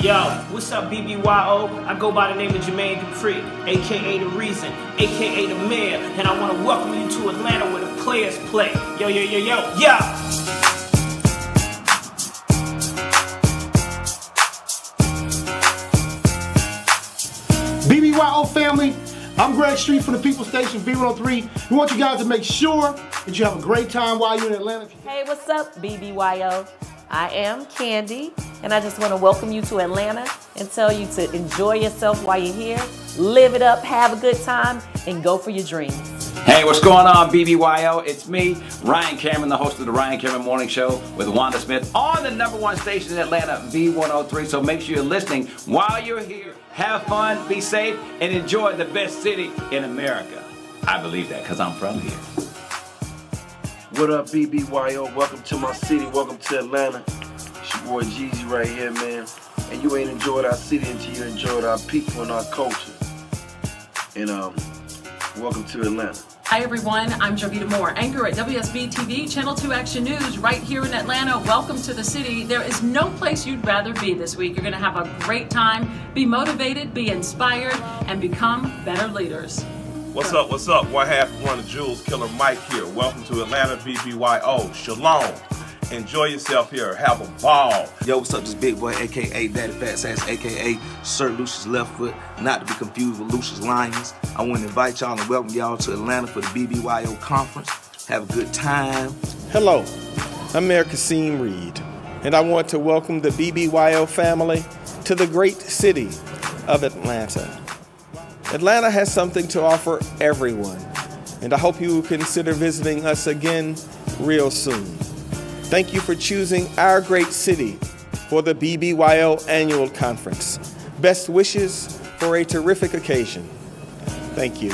Yo, what's up, BBYO? I go by the name of Jermaine Dupree, aka The Reason, aka The Mayor, and I want to welcome you to Atlanta where the players play. Yo, yo, yo, yo, yo! BBYO family, I'm Greg Street from the People Station B103. We want you guys to make sure that you have a great time while you're in Atlanta. Hey, what's up, BBYO? I am Candy, and I just want to welcome you to Atlanta and tell you to enjoy yourself while you're here, live it up, have a good time, and go for your dreams. Hey, what's going on, BBYO? It's me, Ryan Cameron, the host of the Ryan Cameron Morning Show with Wanda Smith on the #1 station in Atlanta, B103. So make sure you're listening while you're here. Have fun, be safe, and enjoy the best city in America. I believe that because I'm from here. What up, BBYO? Welcome to my city. Welcome to Atlanta. It's your boy Jeezy right here, man. And you ain't enjoyed our city until you enjoyed our people and our culture. And welcome to Atlanta. Hi everyone, I'm Jovita Moore, anchor at WSB TV, Channel 2 Action News, right here in Atlanta. Welcome to the city. There is no place you'd rather be this week. You're going to have a great time, be motivated, be inspired, and become better leaders. What's up, what's up? One half of one of Jules Killer Mike here. Welcome to Atlanta, BBYO. Shalom. Enjoy yourself here. Have a ball. Yo, what's up? This big boy, a.k.a. Daddy Fat Sass, a.k.a. Sir Lucius Left Foot, not to be confused with Lucius Lyons. I want to invite y'all and welcome y'all to Atlanta for the BBYO conference. Have a good time. Hello, I'm Mayor Kasim Reed, and I want to welcome the BBYO family to the great city of Atlanta. Atlanta has something to offer everyone, and I hope you will consider visiting us again real soon. Thank you for choosing our great city for the BBYO Annual Conference. Best wishes for a terrific occasion. Thank you.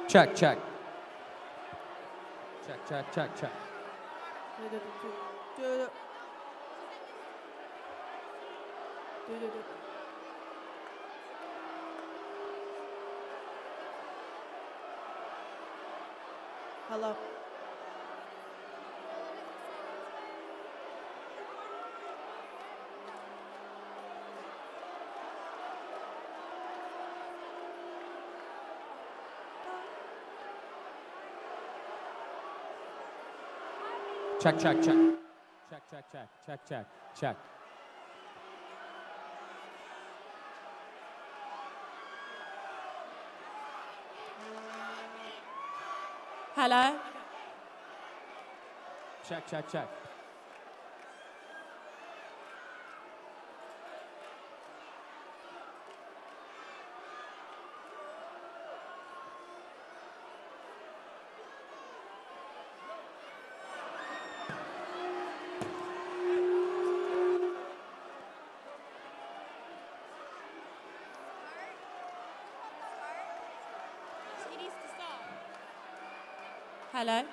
Check, check. Check, check, check, check. Hello. Check, check, check. Check, check, check, check, check, check. Hello. Check, check, check. Hello.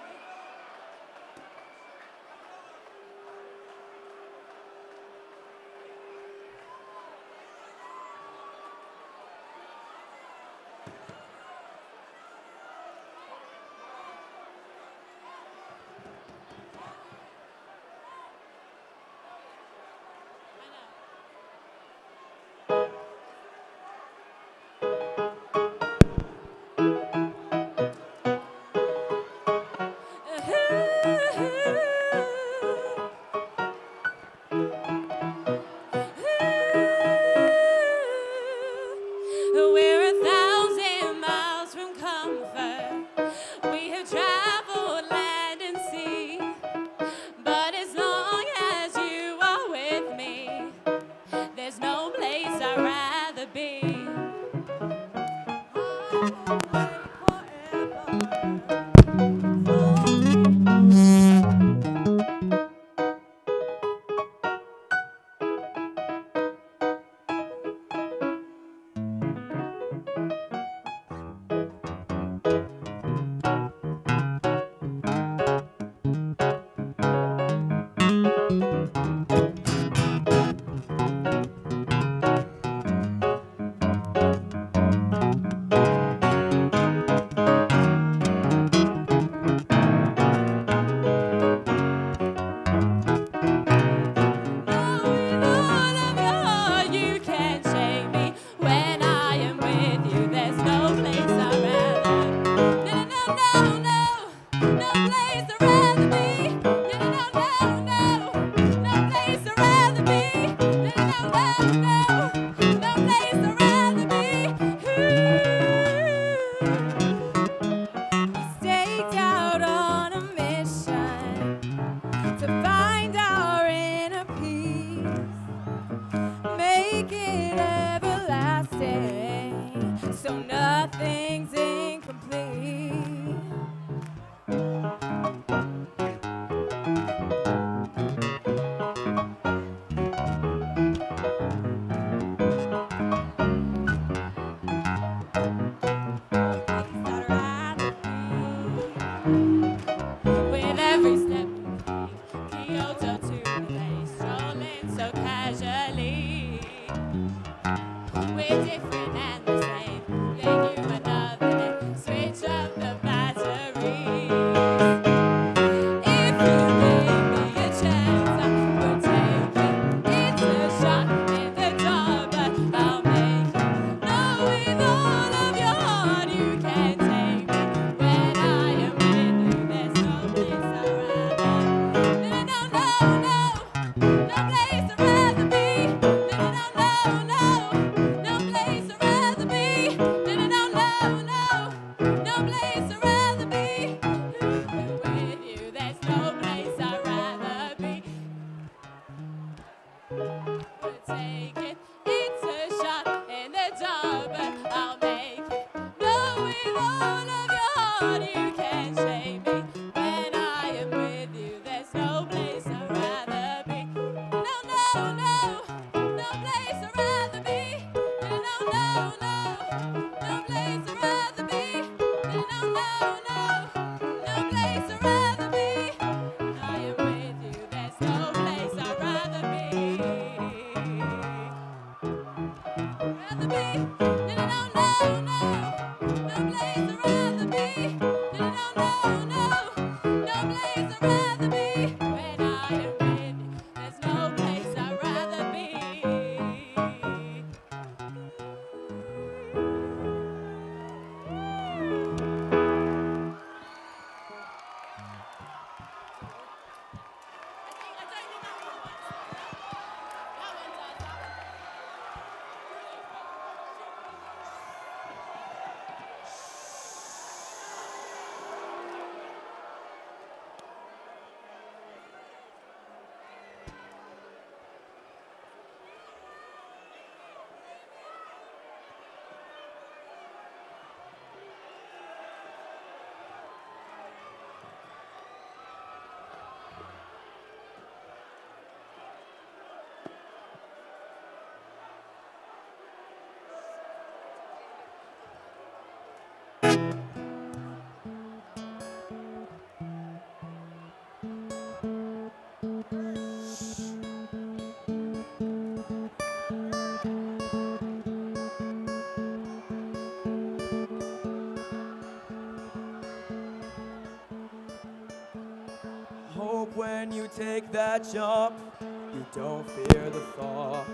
Hope when you take that jump, you don't fear the fall.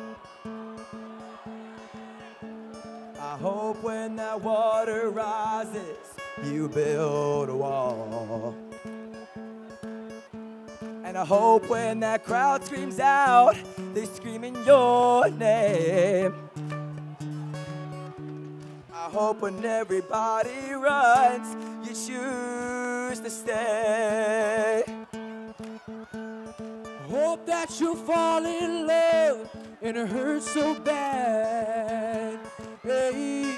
I hope when that water rises, you build a wall. And I hope when that crowd screams out, they scream in your name. I hope when everybody runs, you choose to stay. Hope that you fall in love and it hurts so bad. Hey.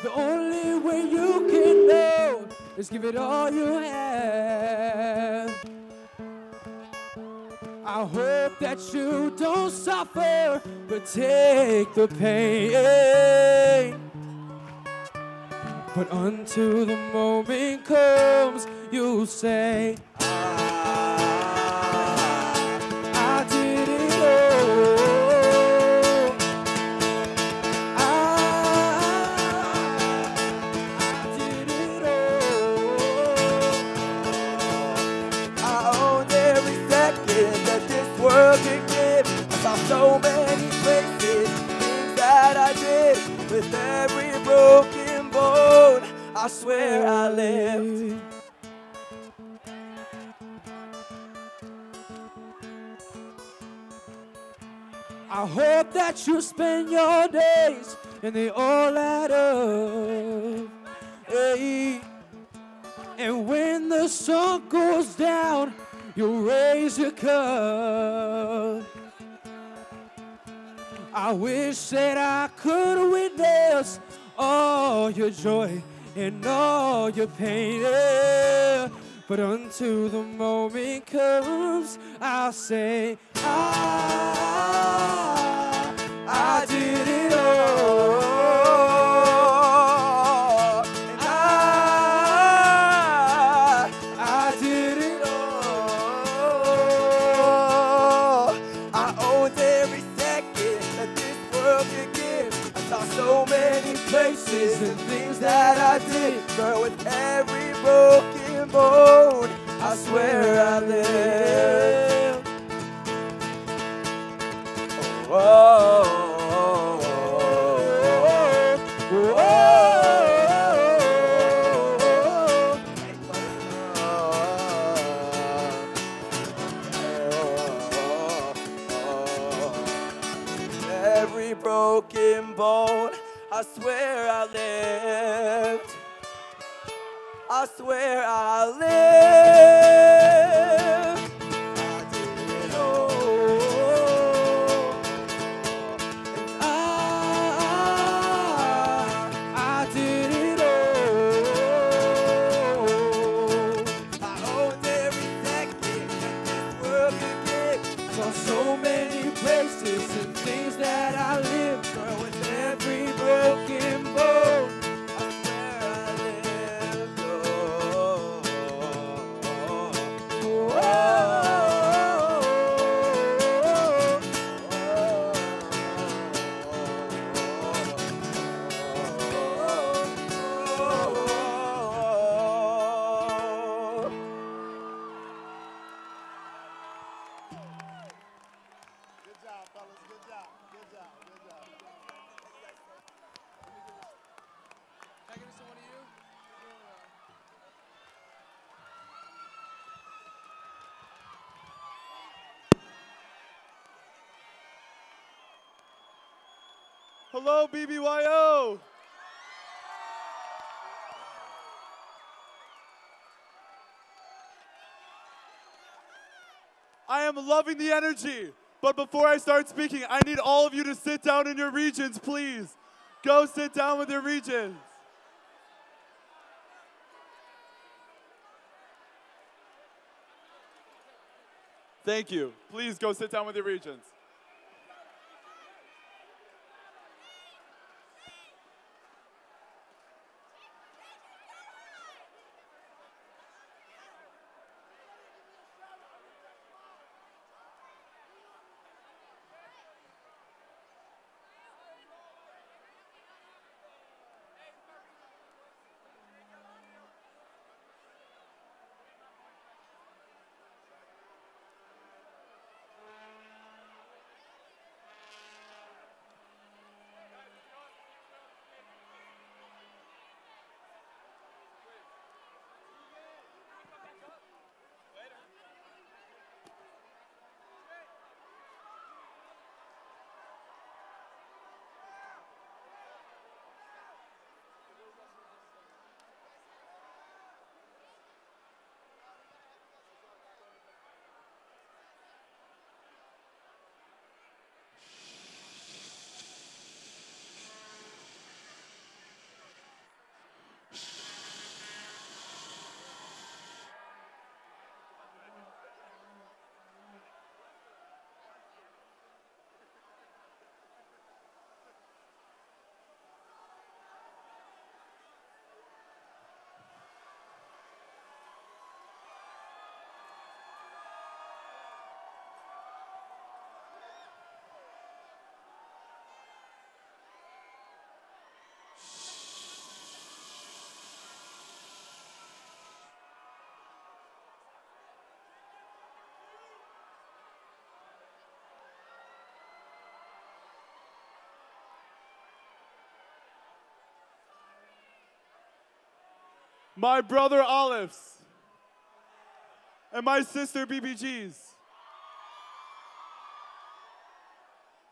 The only way you can know is give it all you have. I hope that you don't suffer, but take the pain. But until the moment comes, you'll say, I did it all. I did it all. I owned every second that this world could give. I saw so many places, things that I did with every broken bone. I swear I lived. I hope that you spend your days and they all add up. Hey. And when the sun goes down, you'll raise your cup. I wish that I could witness all your joy and all your pain. Yeah. But until the moment comes, I'll say, I did it all. And I did it all. I owned every second that this world could give. I saw so many places and things that I did. Girl, with every broken bone, I swear I lived. Oh, every broken bone, I swear I lived. I swear I lived. I did it all. And I did it all. I owned every second that this world could give. Saw so many places and things that I lived. Girl, with every broken bone, I swear I lived. Hello, BBYO. I am loving the energy, but before I start speaking, I need all of you to sit down in your regions, please. Go sit down with your regions. Thank you. Please go sit down with your regions. my brother Olives, and my sister BBGs.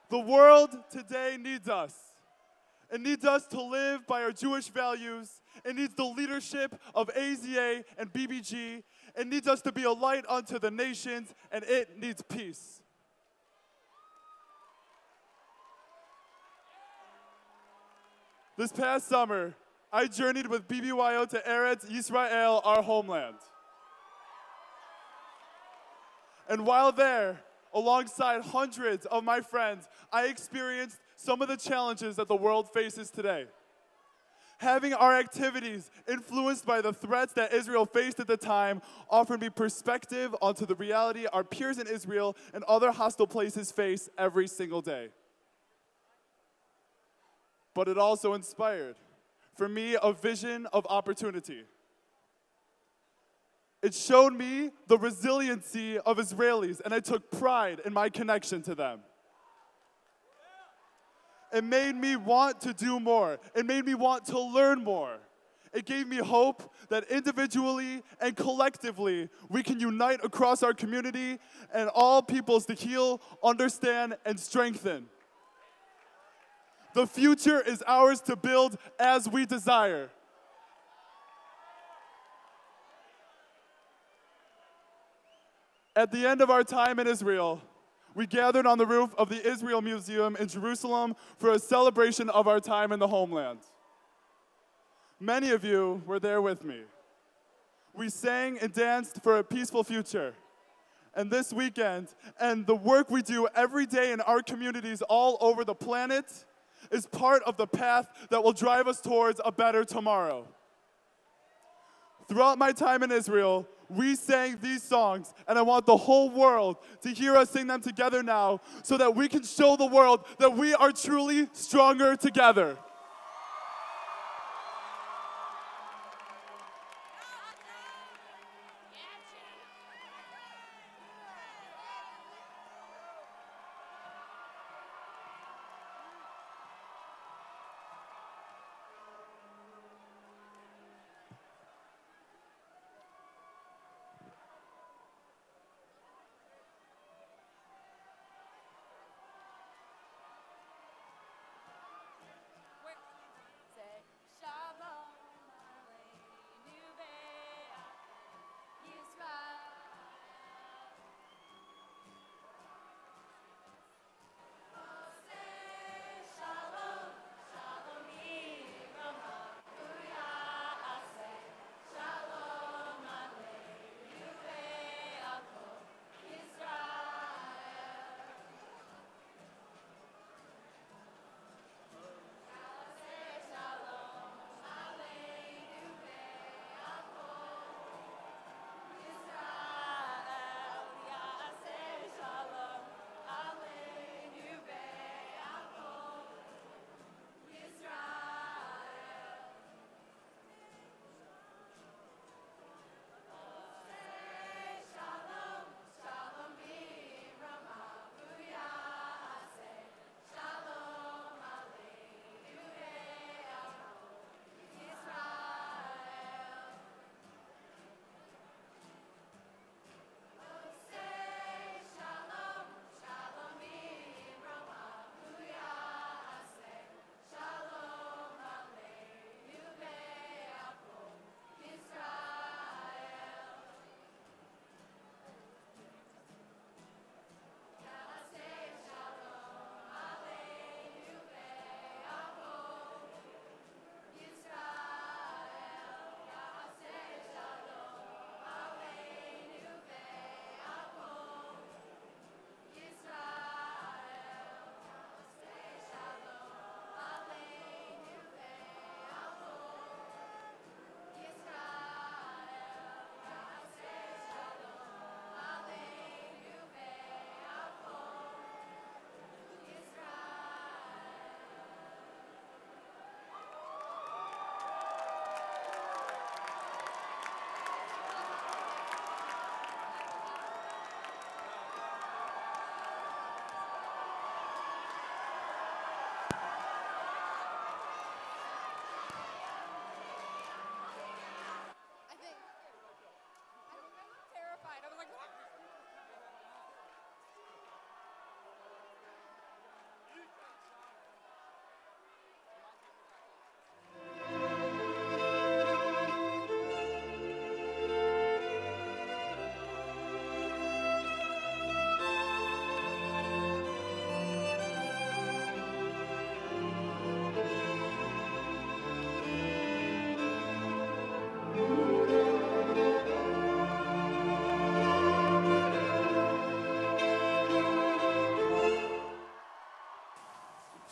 The world today needs us. It needs us to live by our Jewish values. It needs the leadership of AZA and BBG. It needs us to be a light unto the nations, and it needs peace. This past summer, I journeyed with BBYO to Eretz Yisrael, our homeland. And while there, alongside hundreds of my friends, I experienced some of the challenges that the world faces today. Having our activities influenced by the threats that Israel faced at the time offered me perspective onto the reality our peers in Israel and other hostile places face every single day. But it also inspired, for me, a vision of opportunity. It showed me the resiliency of Israelis, and I took pride in my connection to them. It made me want to do more. It made me want to learn more. It gave me hope that individually and collectively, we can unite across our community and all peoples to heal, understand, and strengthen. The future is ours to build as we desire. At the end of our time in Israel, we gathered on the roof of the Israel Museum in Jerusalem for a celebration of our time in the homeland. Many of you were there with me. We sang and danced for a peaceful future. And this weekend, and the work we do every day in our communities all over the planet, is part of the path that will drive us towards a better tomorrow. Throughout my time in Israel, we sang these songs, and I want the whole world to hear us sing them together now so that we can show the world that we are truly stronger together.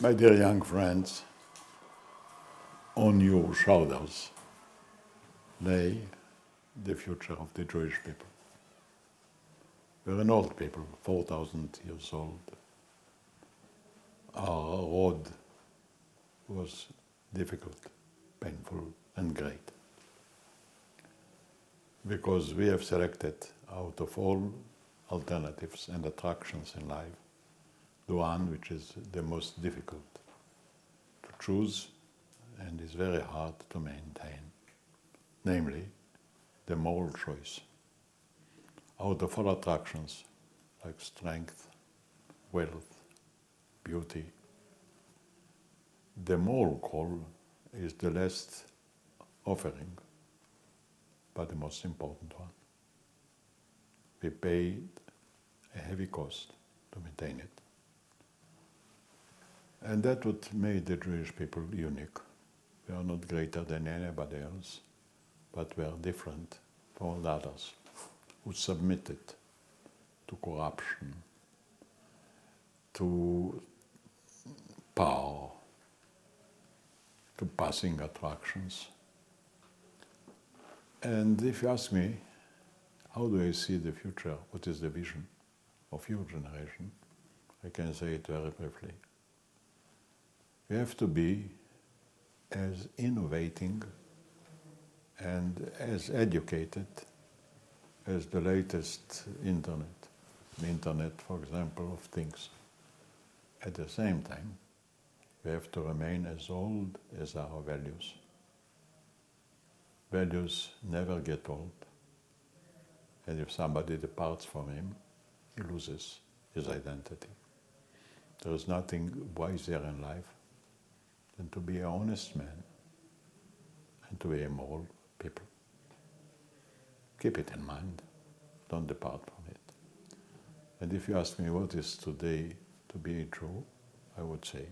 My dear young friends, on your shoulders lay the future of the Jewish people. We're an old people, 4,000 years old. Our road was difficult, painful, and great. Because we have selected out of all alternatives and attractions in life, the one which is the most difficult to choose and is very hard to maintain, namely the moral choice. Out of all attractions like strength, wealth, beauty, the moral call is the less offering, but the most important one. We paid a heavy cost to maintain it. And that's what made the Jewish people unique. We are not greater than anybody else, but we are different from all others who submitted to corruption, to power, to passing attractions. And if you ask me, how do I see the future? What is the vision of your generation? I can say it very briefly. We have to be as innovating and as educated as the latest internet. The internet, for example, of things. At the same time, we have to remain as old as our values. Values never get old. And if somebody departs from him, he loses his identity. There is nothing wiser in life than to be an honest man and to be a moral people. Keep it in mind. Don't depart from it. And if you ask me what is today to be true, I would say,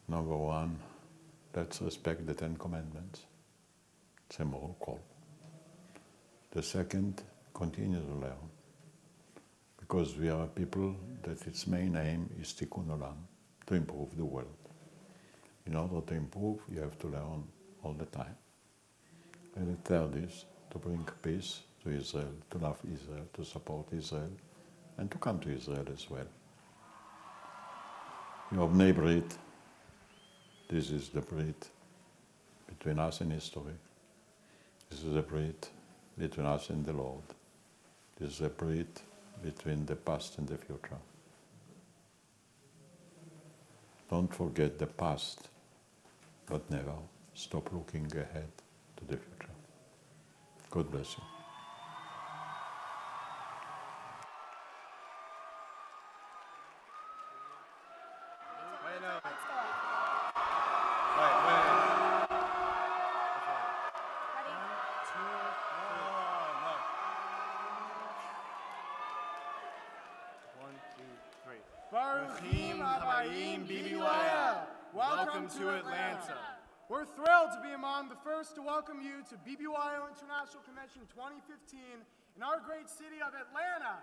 number one, let's respect the 10 Commandments. It's a moral call. The second, continue to learn. Because we are a people that its main aim is tikkun olam, to improve the world. In order to improve, you have to learn all the time. And the third is to bring peace to Israel, to love Israel, to support Israel, and to come to Israel as well. Your Bnei Brit, this is the Brit between us and history. This is a Brit between us and the Lord. This is a Brit between the past and the future. Don't forget the past, but never stop looking ahead to the future. God bless you. Welcome to Atlanta. We're thrilled to be among the first to welcome you to BBYO International Convention 2015 in our great city of Atlanta.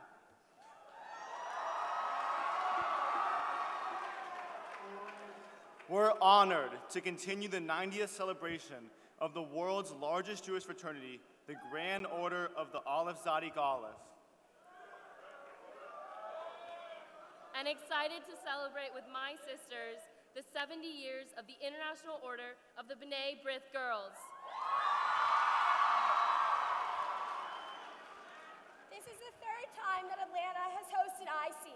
We're honored to continue the 90th celebration of the world's largest Jewish fraternity, the Grand Order of the Aleph Tzadik Aleph. And excited to celebrate with my sisters the 70 years of the International Order of the B'nai B'rith Girls. This is the third time that Atlanta has hosted IC,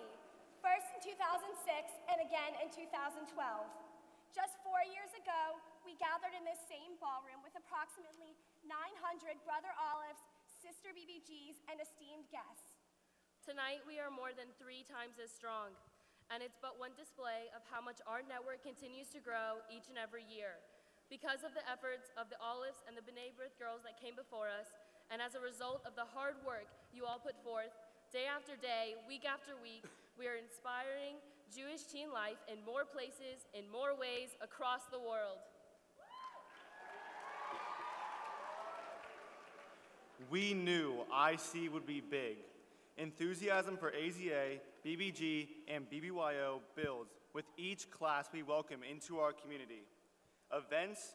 first in 2006 and again in 2012. Just 4 years ago, we gathered in this same ballroom with approximately 900 Brother Olives, Sister BBGs, and esteemed guests. Tonight, we are more than 3 times as strong. And it's but one display of how much our network continues to grow each and every year. Because of the efforts of the Olives and the B'nai B'rith girls that came before us, and as a result of the hard work you all put forth, day after day, week after week, we are inspiring Jewish teen life in more places, in more ways, across the world. We knew IC would be big. Enthusiasm for AZA, BBG, and BBYO builds with each class we welcome into our community. Events,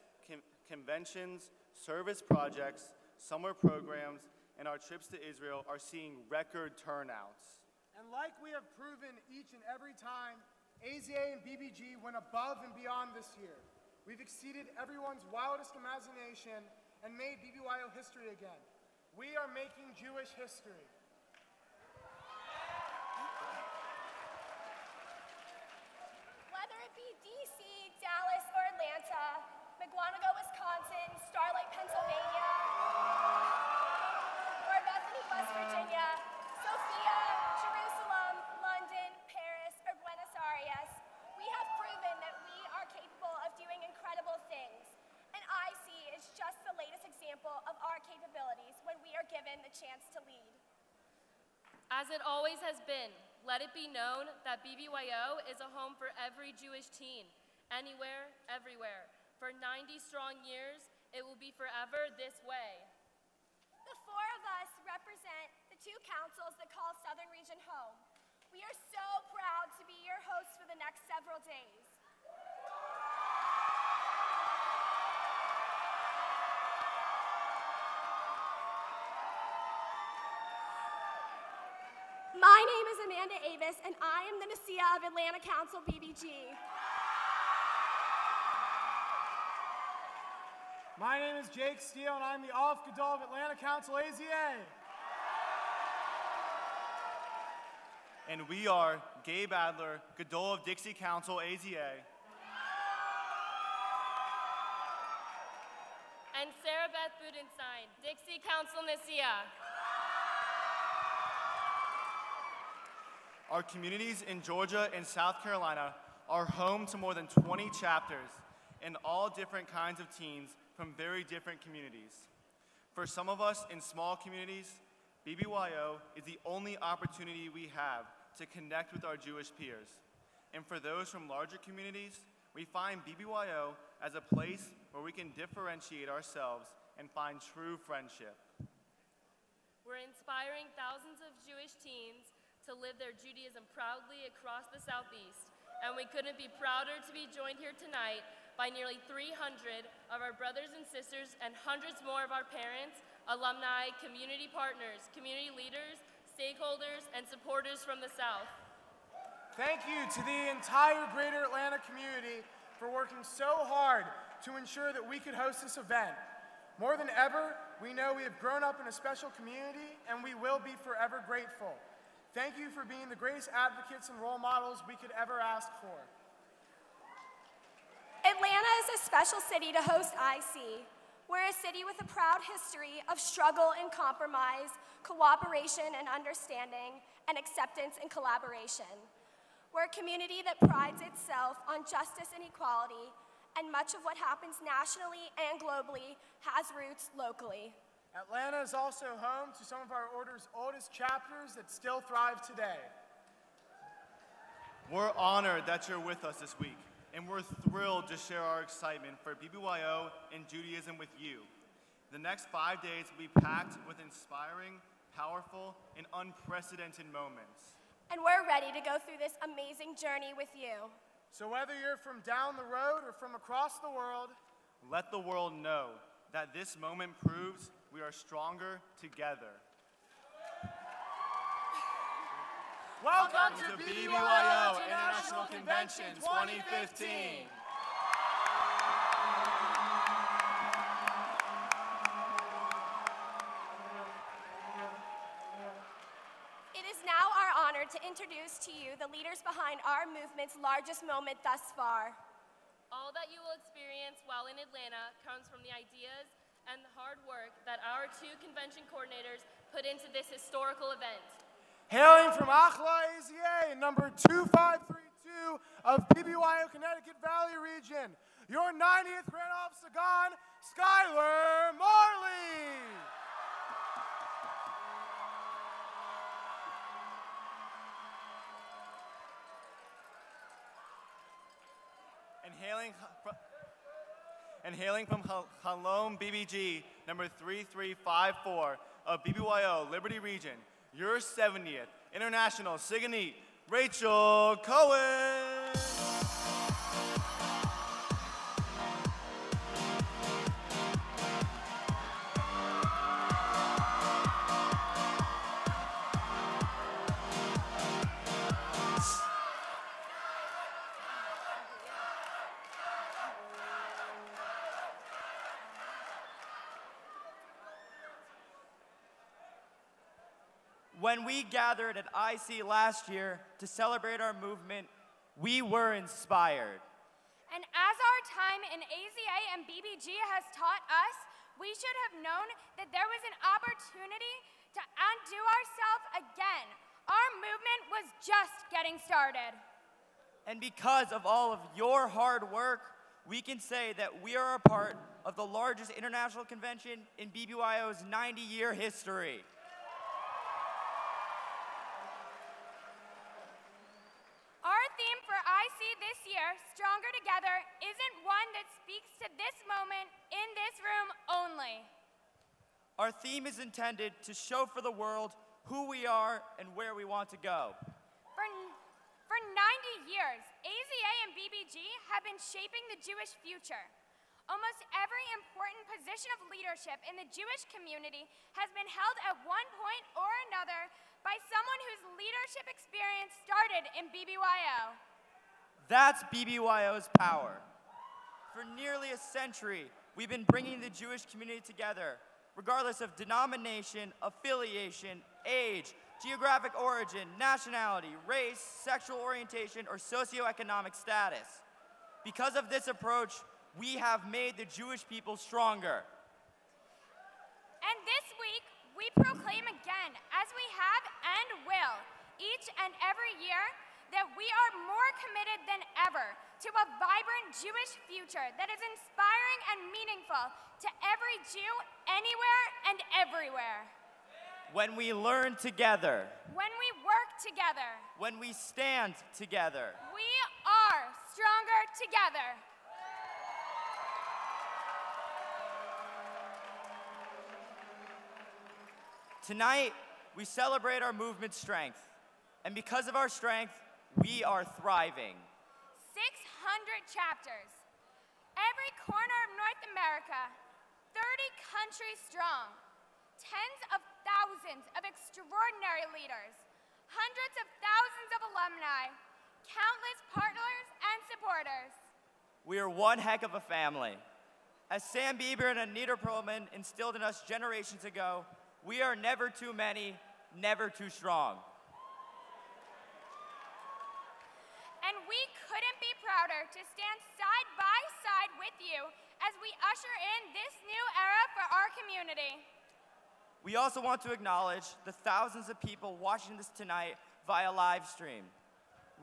conventions, service projects, summer programs, and our trips to Israel are seeing record turnouts. And like we have proven each and every time, AZA and BBG went above and beyond this year. We've exceeded everyone's wildest imagination and made BBYO history again. We are making Jewish history. Whether it be DC, Dallas, or Atlanta, McGuanago, Wisconsin, Starlight, Pennsylvania, or Bethany, West Virginia, Sophia, Jerusalem, London, Paris, or Buenos Aires, we have proven that we are capable of doing incredible things. And IC is just the latest example of our capabilities when we are given the chance to lead. As it always has been, let it be known that BBYO is a home for every Jewish teen, anywhere, everywhere. For 90 strong years, it will be forever this way. The four of us represent the two councils that call Southern Region home. We are so proud to be your hosts for the next several days. My name is Amanda Avis, and I am the Nasia of Atlanta Council BBG. My name is Jake Steele, and I'm the Aleph Gadol of Atlanta Council AZA. And we are Gabe Adler, Gadol of Dixie Council AZA. And Sarah Beth Budenstein, Dixie Council Nasia. Our communities in Georgia and South Carolina are home to more than 20 chapters and all different kinds of teams from very different communities. For some of us in small communities, BBYO is the only opportunity we have to connect with our Jewish peers. And for those from larger communities, we find BBYO as a place where we can differentiate ourselves and find true friendship. We're inspiring thousands of Jewish teens to live their Judaism proudly across the Southeast, and we couldn't be prouder to be joined here tonight by nearly 300 of our brothers and sisters and hundreds more of our parents, alumni, community partners, community leaders, stakeholders, and supporters from the South. Thank you to the entire greater Atlanta community for working so hard to ensure that we could host this event. More than ever, we know we have grown up in a special community, and we will be forever grateful. Thank you for being the greatest advocates and role models we could ever ask for. Atlanta is a special city to host IC. We're a city with a proud history of struggle and compromise, cooperation and understanding, and acceptance and collaboration. We're a community that prides itself on justice and equality, and much of what happens nationally and globally has roots locally. Atlanta is also home to some of our order's oldest chapters that still thrive today. We're honored that you're with us this week, and we're thrilled to share our excitement for BBYO and Judaism with you. The next 5 days will be packed with inspiring, powerful, and unprecedented moments. And we're ready to go through this amazing journey with you. So whether you're from down the road or from across the world, let the world know that this moment proves we are stronger together. Welcome to BBYO International Convention 2015. It is now our honor to introduce to you the leaders behind our movement's largest moment thus far. All that you will experience while in Atlanta comes from the ideas and the hard work that our two convention coordinators put into this historical event. Hailing from Achla AZA, number 2532 of BBYO Connecticut Valley Region, your 90th Grand Off Sagan, Skylar Marley. And hailing from Halom BBG, number 3354 of BBYO Liberty Region, your 70th International Siganite, Rachel Cohen. When we gathered at IC last year to celebrate our movement, we were inspired. And as our time in AZA and BBG has taught us, we should have known that there was an opportunity to undo ourselves again. Our movement was just getting started. And because of all of your hard work, we can say that we are a part of the largest international convention in BBYO's 90-year history. Our theme for IC this year, Stronger Together, isn't one that speaks to this moment in this room only. Our theme is intended to show for the world who we are and where we want to go. For 90 years, AZA and BBG have been shaping the Jewish future. Almost every important position of leadership in the Jewish community has been held at one point or another by someone whose leadership experience started in BBYO. That's BBYO's power. For nearly a century, we've been bringing the Jewish community together, regardless of denomination, affiliation, age, geographic origin, nationality, race, sexual orientation, or socioeconomic status. Because of this approach, we have made the Jewish people stronger. And this week, we proclaim again, as we have and will, each and every year, that we are more committed than ever to a vibrant Jewish future that is inspiring and meaningful to every Jew anywhere and everywhere. When we learn together, When we work together, when we stand together, we are stronger together. Tonight, we celebrate our movement's strength. And because of our strength, we are thriving. 600 chapters. Every corner of North America, 30 countries strong. Tens of thousands of extraordinary leaders. Hundreds of thousands of alumni. Countless partners and supporters. We are one heck of a family. As Sam Bieber and Anita Perlman instilled in us generations ago, we are never too many, never too strong. And we couldn't be prouder to stand side by side with you as we usher in this new era for our community. We also want to acknowledge the thousands of people watching this tonight via live stream.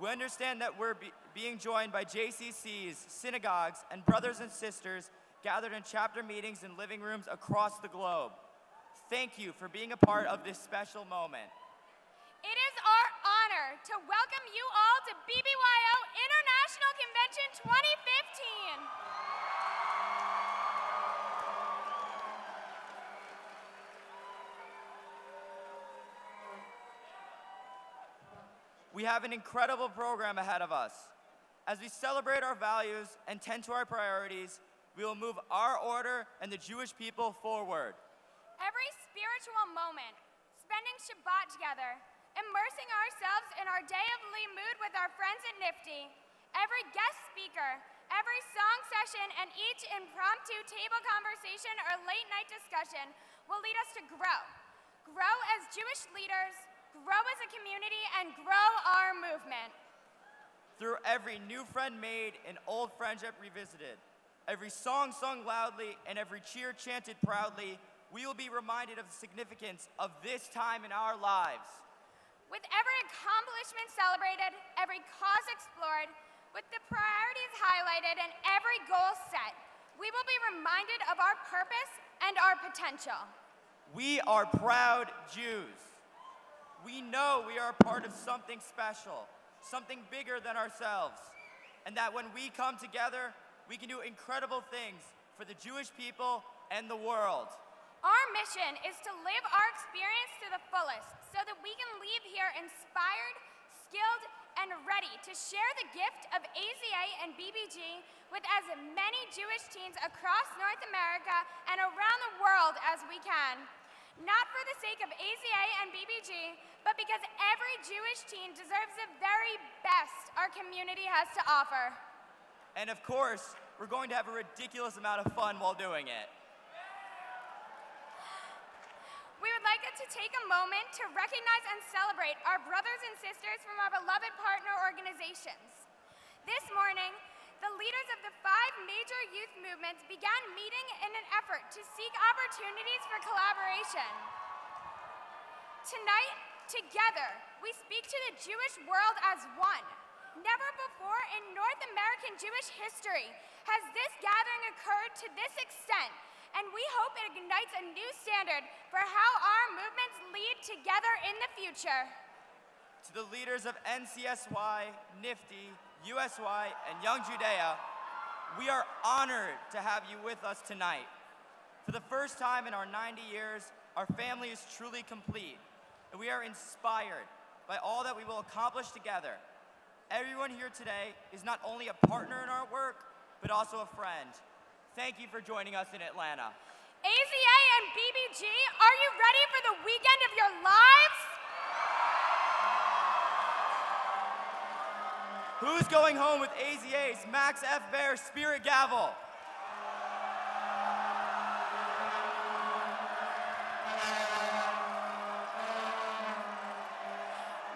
We understand that we're being joined by JCCs, synagogues, and brothers and sisters gathered in chapter meetings and living rooms across the globe. Thank you for being a part of this special moment. It is our honor to welcome you all to BBYO International Convention 2015. We have an incredible program ahead of us. As we celebrate our values and tend to our priorities, we will move our order and the Jewish people forward. Every spiritual moment, spending Shabbat together, immersing ourselves in our day of Limud with our friends at Nifty, every guest speaker, every song session, and each impromptu table conversation or late night discussion will lead us to grow. Grow as Jewish leaders, grow as a community, and grow our movement. Through every new friend made and old friendship revisited, every song sung loudly and every cheer chanted proudly, we will be reminded of the significance of this time in our lives. With every accomplishment celebrated, every cause explored, with the priorities highlighted and every goal set, we will be reminded of our purpose and our potential. We are proud Jews. We know we are a part of something special, something bigger than ourselves, and that when we come together, we can do incredible things for the Jewish people and the world. Our mission is to live our experience to the fullest so that we can leave here inspired, skilled, and ready to share the gift of AZA and BBG with as many Jewish teens across North America and around the world as we can. Not for the sake of AZA and BBG, but because every Jewish teen deserves the very best our community has to offer. And of course, we're going to have a ridiculous amount of fun while doing it. We would like to take a moment to recognize and celebrate our brothers and sisters from our beloved partner organizations. This morning, the leaders of the 5 major youth movements began meeting in an effort to seek opportunities for collaboration. Tonight, together, we speak to the Jewish world as one. Never before in North American Jewish history has this gathering occurred to this extent, and we hope it ignites a new standard for how our movements lead together in the future. To the leaders of NCSY, NIFTY, USY, and Young Judea, we are honored to have you with us tonight. For the first time in our 90 years, our family is truly complete, and we are inspired by all that we will accomplish together. Everyone here today is not only a partner in our work, but also a friend. Thank you for joining us in Atlanta. AZA and BBG, are you ready for the weekend of your lives? Who's going home with AZA's Max F. Bear Spirit Gavel?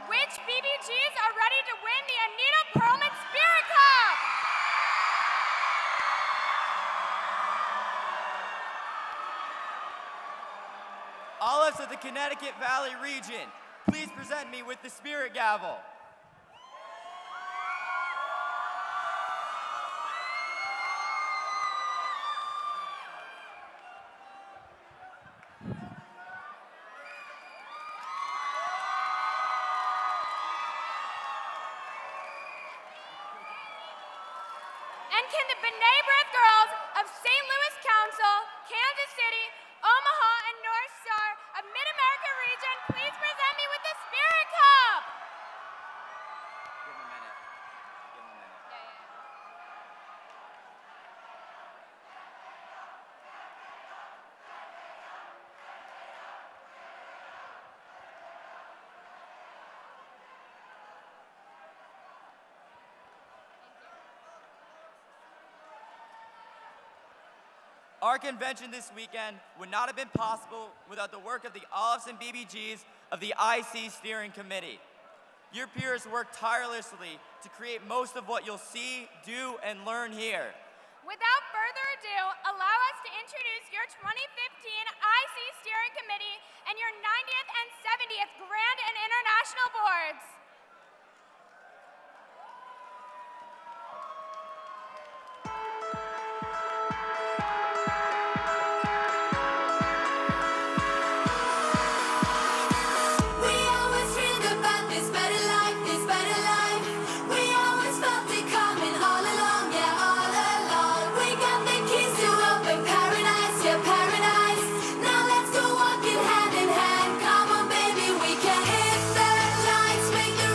Which BBGs are ready to win the Anita Perlman Spirit Cup? Olives of the Connecticut Valley region, please present me with the Spirit Gavel. And can the B'nai B'rith girls of St. Louis Council, Kansas City, Omaha, and North Star of Mid-America region please present me with the Spirit Cup? Give him a minute. Give him a minute. Our convention this weekend would not have been possible without the work of the Olives and BBGs of the IC Steering Committee. Your peers worked tirelessly to create most of what you'll see, do, and learn here. Without further ado, allow us to introduce your 2015 IC Steering Committee and your 90th and 70th Grand and International Boards. Make the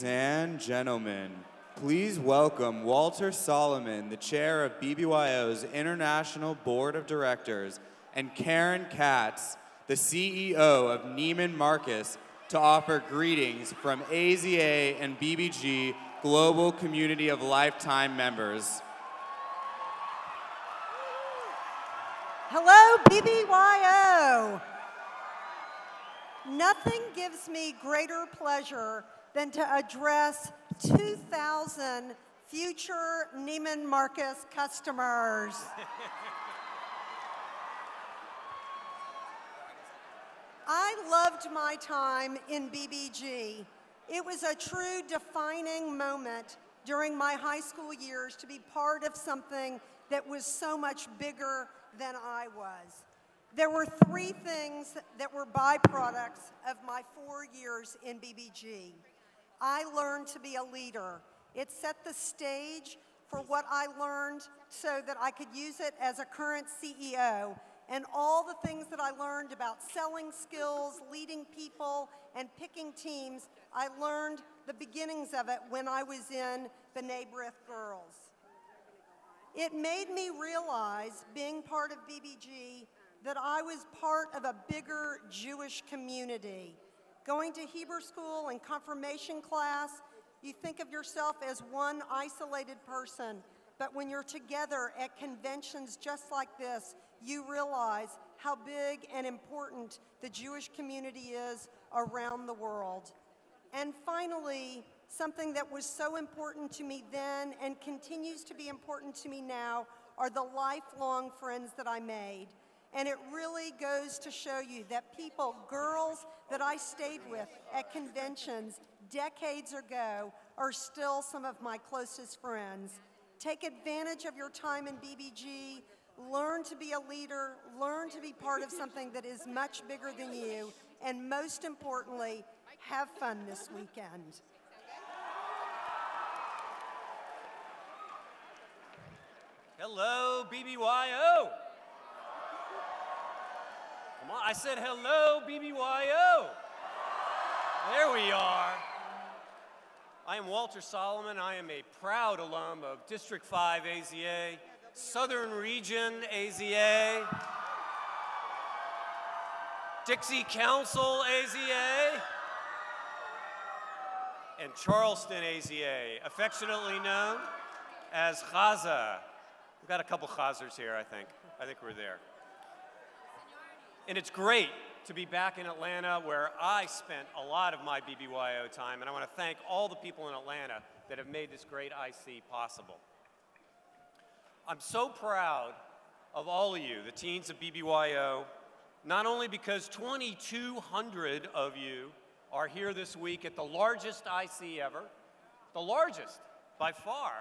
and gentlemen, please welcome Walter Solomon, the chair of BBYO's International Board of Directors, and Karen Katz, the CEO of Neiman Marcus, to offer greetings from AZA and BBG Global Community of Lifetime members. Hello, BBYO. Nothing gives me greater pleasure than to address 2,000 future Neiman Marcus customers. I loved my time in BBG. It was a true defining moment during my high school years to be part of something that was so much bigger than I was. There were three things that were byproducts of my 4 years in BBG. I learned to be a leader. It set the stage for what I learned so that I could use it as a current CEO. And all the things that I learned about selling skills, leading people, and picking teams, I learned the beginnings of it when I was in B'nai B'rith Girls. It made me realize, being part of BBG, that I was part of a bigger Jewish community. Going to Hebrew school and confirmation class, you think of yourself as one isolated person, but when you're together at conventions just like this, you realize how big and important the Jewish community is around the world. And finally, something that was so important to me then and continues to be important to me now are the lifelong friends that I made. And it really goes to show you that people, girls that I stayed with at conventions decades ago, are still some of my closest friends. Take advantage of your time in BBG, learn to be a leader, learn to be part of something that is much bigger than you, and most importantly, have fun this weekend. Hello, BBYO. Come on, I said hello, BBYO. There we are. I am Walter Solomon. I am a proud alum of District 5 AZA, Southern Region AZA, Dixie Council AZA, and Charleston AZA, affectionately known as Chaza. We've got a couple Chazers here, I think. I think we're there. And it's great to be back in Atlanta, where I spent a lot of my BBYO time, and I want to thank all the people in Atlanta that have made this great IC possible. I'm so proud of all of you, the teens of BBYO, not only because 2,200 of you are here this week at the largest IC ever, the largest by far,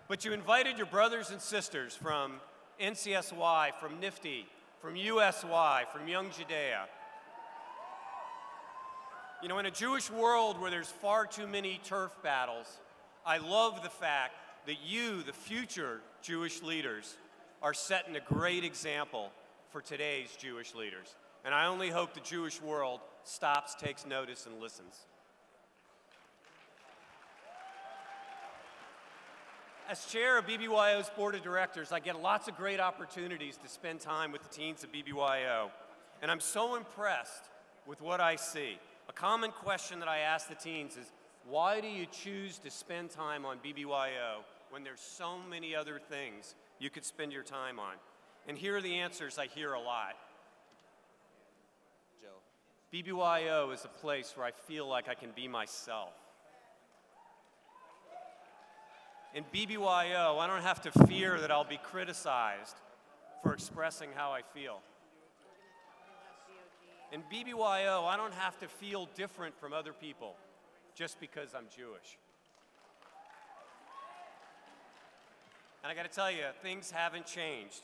but you invited your brothers and sisters from NCSY, from NIFTY, from USY, from Young Judea. You know, in a Jewish world where there's far too many turf battles, I love the fact that you, the future Jewish leaders, are setting a great example for today's Jewish leaders. And I only hope the Jewish world stops, takes notice, and listens. As chair of BBYO's board of directors, I get lots of great opportunities to spend time with the teens of BBYO. And I'm so impressed with what I see. A common question that I ask the teens is, why do you choose to spend time on BBYO when there's so many other things you could spend your time on? And here are the answers I hear a lot. Joe. BBYO is a place where I feel like I can be myself. In BBYO, I don't have to fear that I'll be criticized for expressing how I feel. In BBYO, I don't have to feel different from other people just because I'm Jewish. And I got to tell you, things haven't changed.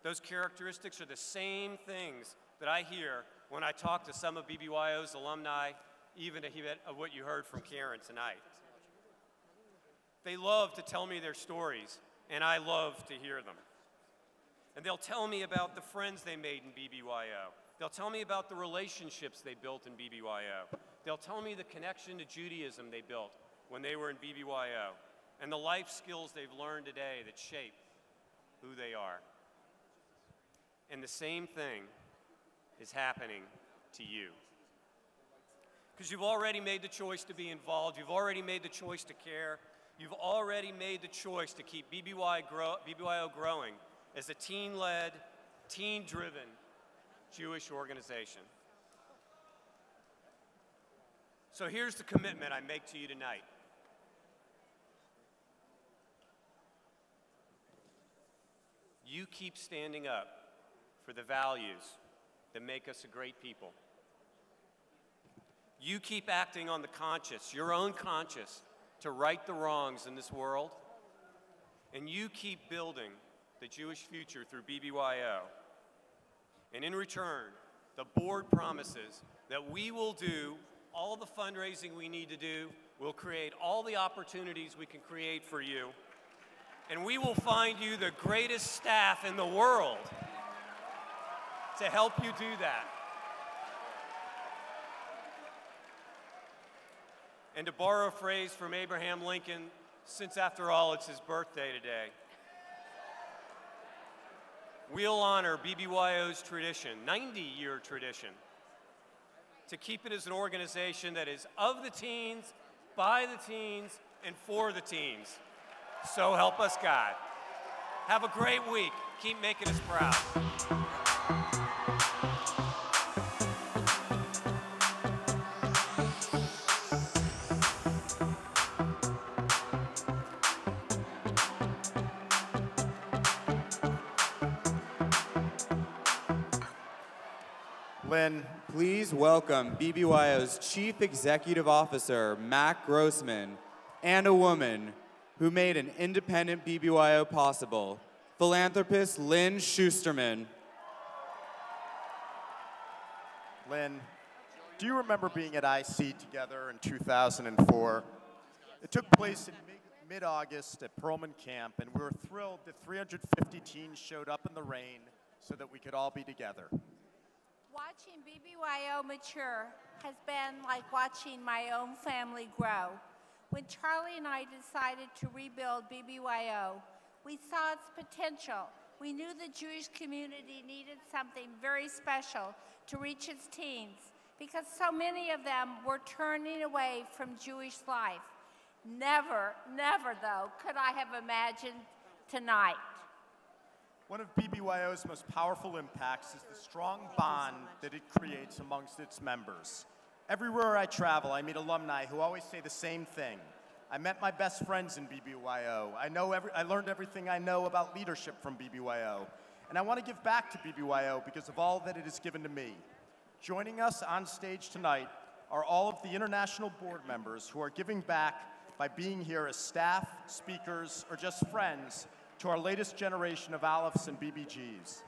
Those characteristics are the same things that I hear when I talk to some of BBYO's alumni, even a bit of what you heard from Karen tonight. They love to tell me their stories, and I love to hear them. And they'll tell me about the friends they made in BBYO. They'll tell me about the relationships they built in BBYO. They'll tell me the connection to Judaism they built when they were in BBYO and the life skills they've learned today that shape who they are. And the same thing is happening to you. Because you've already made the choice to be involved, you've already made the choice to care, you've already made the choice to keep BBYO growing as a teen-led, teen-driven Jewish organization. So here's the commitment I make to you tonight. You keep standing up for the values that make us a great people. You keep acting on the conscience, your own conscience, to right the wrongs in this world. And you keep building the Jewish future through BBYO. And in return, the board promises that we will do all the fundraising we need to do. We'll create all the opportunities we can create for you. And we will find you the greatest staff in the world to help you do that. And to borrow a phrase from Abraham Lincoln, since after all it's his birthday today, we'll honor BBYO's tradition, 90-year tradition, to keep it as an organization that is of the teens, by the teens, and for the teens. So help us God. Have a great week. Keep making us proud. Lynn, please welcome BBYO's Chief Executive Officer, Mac Grossman, and a woman who made an independent BBYO possible, philanthropist Lynn Schusterman. Lynn, do you remember being at IC together in 2004? It took place in mid-August at Perlman Camp, and we were thrilled that 350 teens showed up in the rain so that we could all be together. Watching BBYO mature has been like watching my own family grow. When Charlie and I decided to rebuild BBYO, we saw its potential. We knew the Jewish community needed something very special to reach its teens because so many of them were turning away from Jewish life. Never, never, though, could I have imagined tonight. One of BBYO's most powerful impacts is the strong bond that it creates amongst its members. Everywhere I travel, I meet alumni who always say the same thing. I met my best friends in BBYO. I learned everything I know about leadership from BBYO. And I want to give back to BBYO because of all that it has given to me. Joining us on stage tonight are all of the international board members who are giving back by being here as staff, speakers, or just friends to our latest generation of Alepphs and BBGs.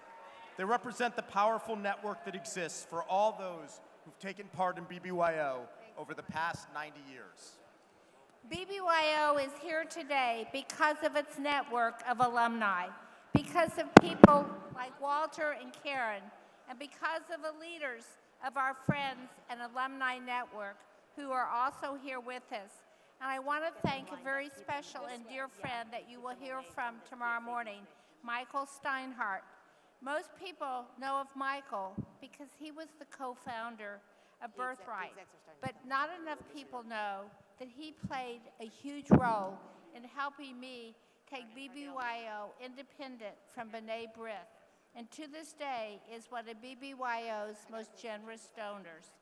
They represent the powerful network that exists for all those who've taken part in BBYO over the past 90 years. BBYO is here today because of its network of alumni, because of people like Walter and Karen, and because of the leaders of our friends and alumni network who are also here with us. And I want to thank a very special and dear friend that you will hear from tomorrow morning, Michael Steinhardt. Most people know of Michael because he was the co-founder of Birthright, but not enough people know that he played a huge role in helping me take BBYO independent from B'nai B'rith, and to this day is one of BBYO's most generous donors.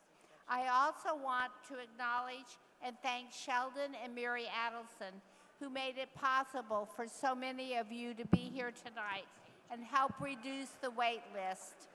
I also want to acknowledge and thank Sheldon and Mary Adelson, who made it possible for so many of you to be here tonight and help reduce the wait list.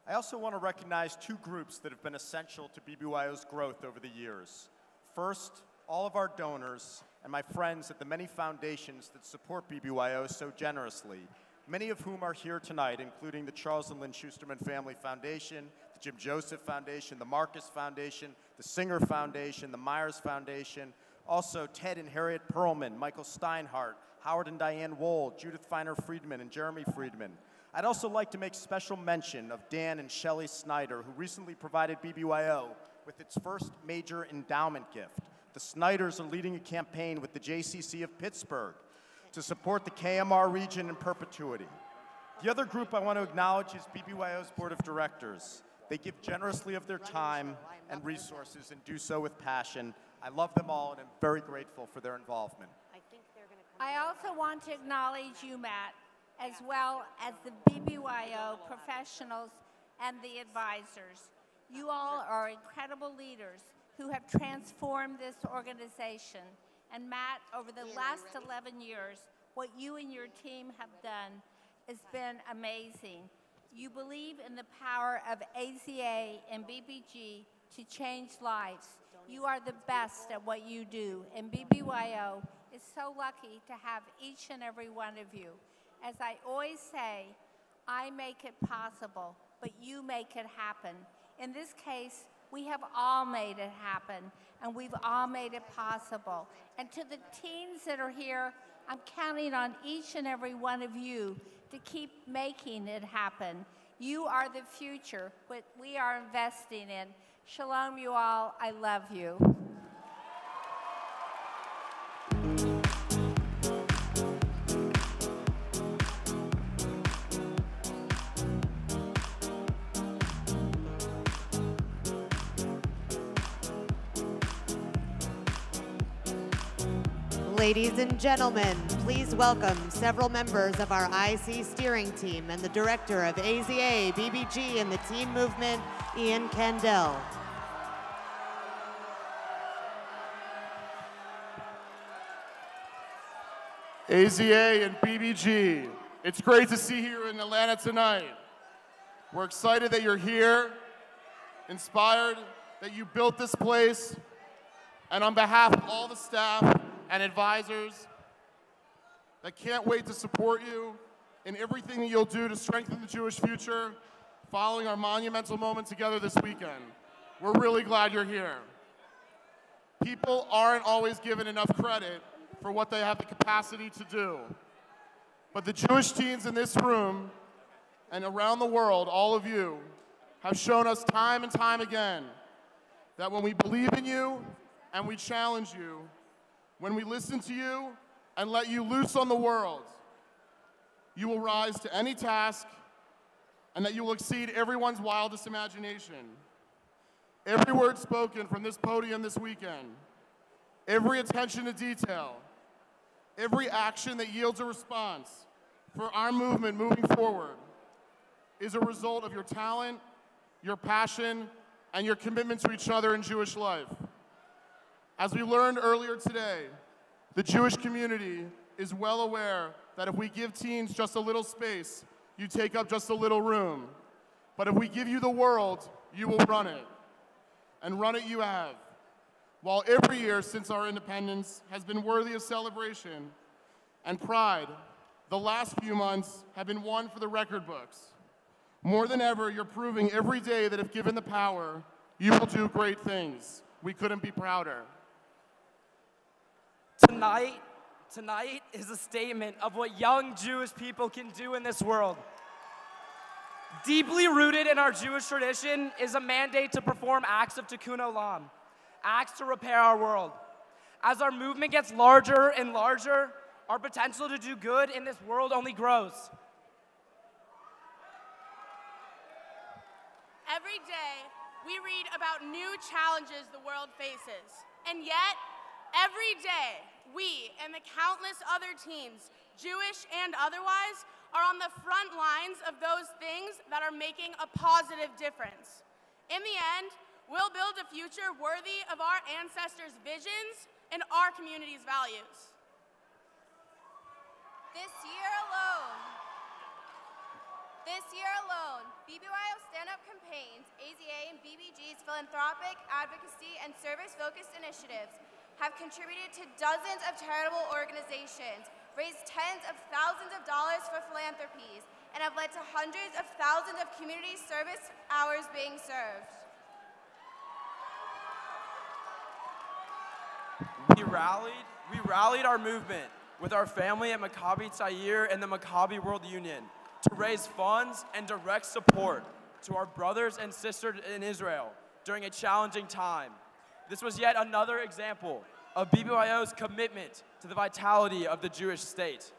I also want to recognize two groups that have been essential to BBYO's growth over the years. First, all of our donors and my friends at the many foundations that support BBYO so generously, many of whom are here tonight, including the Charles and Lynn Schusterman Family Foundation, the Jim Joseph Foundation, the Marcus Foundation, the Singer Foundation, the Myers Foundation, also Ted and Harriet Perlman, Michael Steinhardt, Howard and Diane Wold, Judith Feiner Friedman, and Jeremy Friedman. I'd also like to make special mention of Dan and Shelley Snyder, who recently provided BBYO with its first major endowment gift. The Snyders are leading a campaign with the JCC of Pittsburgh to support the KMR region in perpetuity. The other group I want to acknowledge is BBYO's Board of Directors. They give generously of their time and resources and do so with passion. I love them all and I'm very grateful for their involvement. I also want to acknowledge you, Matt, as well as the BBYO professionals and the advisors. You all are incredible leaders who have transformed this organization. And Matt, over the last 11 years, what you and your team have done has been amazing. You believe in the power of AZA and BBG to change lives. You are the best at what you do, and BBYO is so lucky to have each and every one of you. As I always say, I make it possible, but you make it happen. In this case, we have all made it happen, and we've all made it possible. And to the teens that are here, I'm counting on each and every one of you to keep making it happen. You are the future, what we are investing in. Shalom, you all. I love you. Ladies and gentlemen, please welcome several members of our IC steering team and the director of AZA, BBG, and the team movement, Ian Kendall. AZA and BBG, it's great to see you here in Atlanta tonight. We're excited that you're here, inspired that you built this place, and on behalf of all the staff and advisors that can't wait to support you in everything that you'll do to strengthen the Jewish future following our monumental moment together this weekend. We're really glad you're here. People aren't always given enough credit for what they have the capacity to do. But the Jewish teens in this room and around the world, all of you, have shown us time and time again that when we believe in you and we challenge you, when we listen to you and let you loose on the world, you will rise to any task and that you will exceed everyone's wildest imagination. Every word spoken from this podium this weekend, every attention to detail, every action that yields a response for our movement moving forward is a result of your talent, your passion, and your commitment to each other in Jewish life. As we learned earlier today, the Jewish community is well aware that if we give teens just a little space, you take up just a little room. But if we give you the world, you will run it. And run it you have. While every year since our independence has been worthy of celebration and pride, the last few months have been one for the record books. More than ever, you're proving every day that if given the power, you will do great things. We couldn't be prouder. Tonight is a statement of what young Jewish people can do in this world. Deeply rooted in our Jewish tradition is a mandate to perform acts of tikkun olam, acts to repair our world. As our movement gets larger and larger, our potential to do good in this world only grows. Every day, we read about new challenges the world faces, and yet, every day, we and the countless other teens, Jewish and otherwise, are on the front lines of those things that are making a positive difference. In the end, we'll build a future worthy of our ancestors' visions and our community's values. This year alone, BBYO stand-up campaigns, AZA and BBG's philanthropic, advocacy, and service-focused initiatives have contributed to dozens of charitable organizations, raised tens of thousands of dollars for philanthropies, and have led to hundreds of thousands of community service hours being served. We rallied our movement with our family at Maccabi Tzair and the Maccabi World Union to raise funds and direct support to our brothers and sisters in Israel during a challenging time. This was yet another example of BBYO's commitment to the vitality of the Jewish state.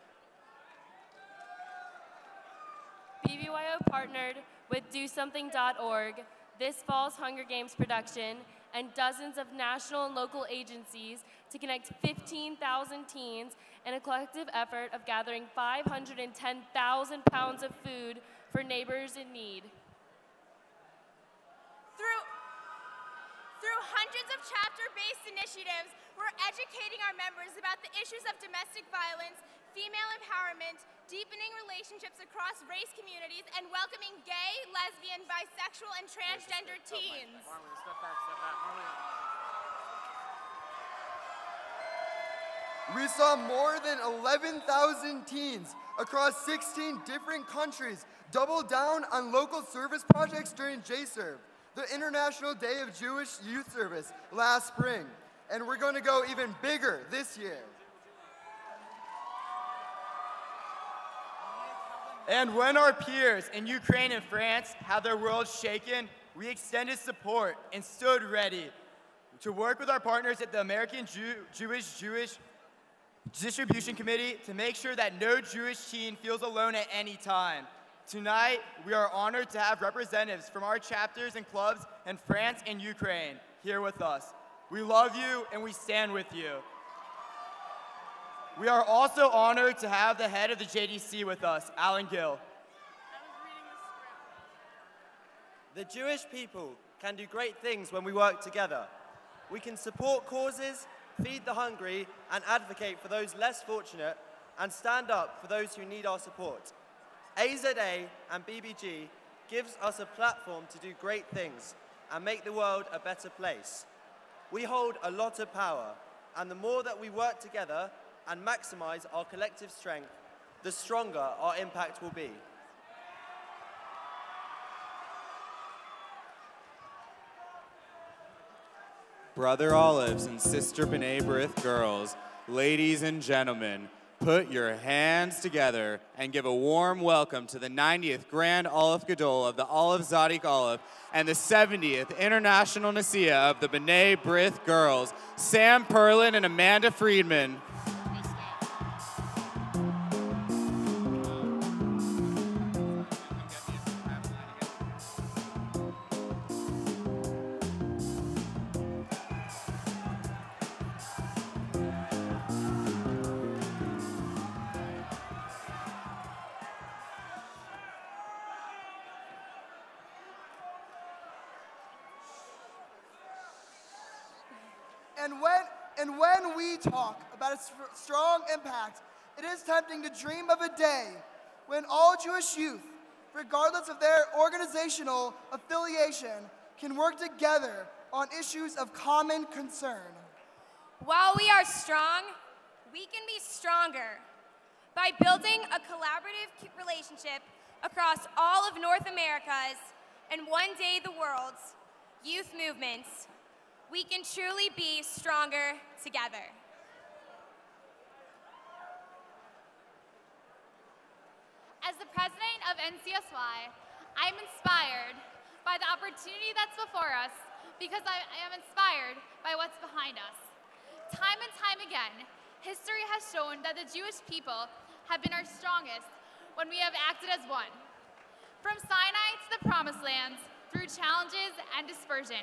BBYO partnered with DoSomething.org, this fall's Hunger Games production, and dozens of national and local agencies to connect 15,000 teens in a collective effort of gathering 510,000 pounds of food for neighbors in need. Through hundreds of chapter-based initiatives, we're educating our members about the issues of domestic violence, female empowerment, deepening relationships across race communities, and welcoming gay, lesbian, bisexual, and transgender teens. We saw more than 11,000 teens across 16 different countries double down on local service projects during JServe, the International Day of Jewish Youth Service, last spring. And we're going to go even bigger this year. And when our peers in Ukraine and France had their worlds shaken, we extended support and stood ready to work with our partners at the American Jewish Distribution Committee to make sure that no Jewish teen feels alone at any time. Tonight, we are honored to have representatives from our chapters and clubs in France and Ukraine here with us. We love you and we stand with you. We are also honored to have the head of the JDC with us, Alan Gill. The Jewish people can do great things when we work together. We can support causes, feed the hungry, and advocate for those less fortunate, and stand up for those who need our support. AZA and BBG gives us a platform to do great things and make the world a better place. We hold a lot of power, and the more that we work together and maximize our collective strength, the stronger our impact will be. Brother Olives and Sister B'nai B'rith girls, ladies and gentlemen, put your hands together and give a warm welcome to the 90th Grand Aleph Gadol of the Olive Zadik Aleph and the 70th International Nasiya of the B'nai B'rith girls, Sam Perlin and Amanda Friedman. And when we talk about a strong impact, it is tempting to dream of a day when all Jewish youth, regardless of their organizational affiliation, can work together on issues of common concern. While we are strong, we can be stronger by building a collaborative relationship across all of North America's and one day the world's youth movements. We can truly be stronger together. As the president of NCSY, I'm inspired by the opportunity that's before us because I am inspired by what's behind us. Time and time again, history has shown that the Jewish people have been our strongest when we have acted as one. From Sinai to the Promised Lands, through challenges and dispersion,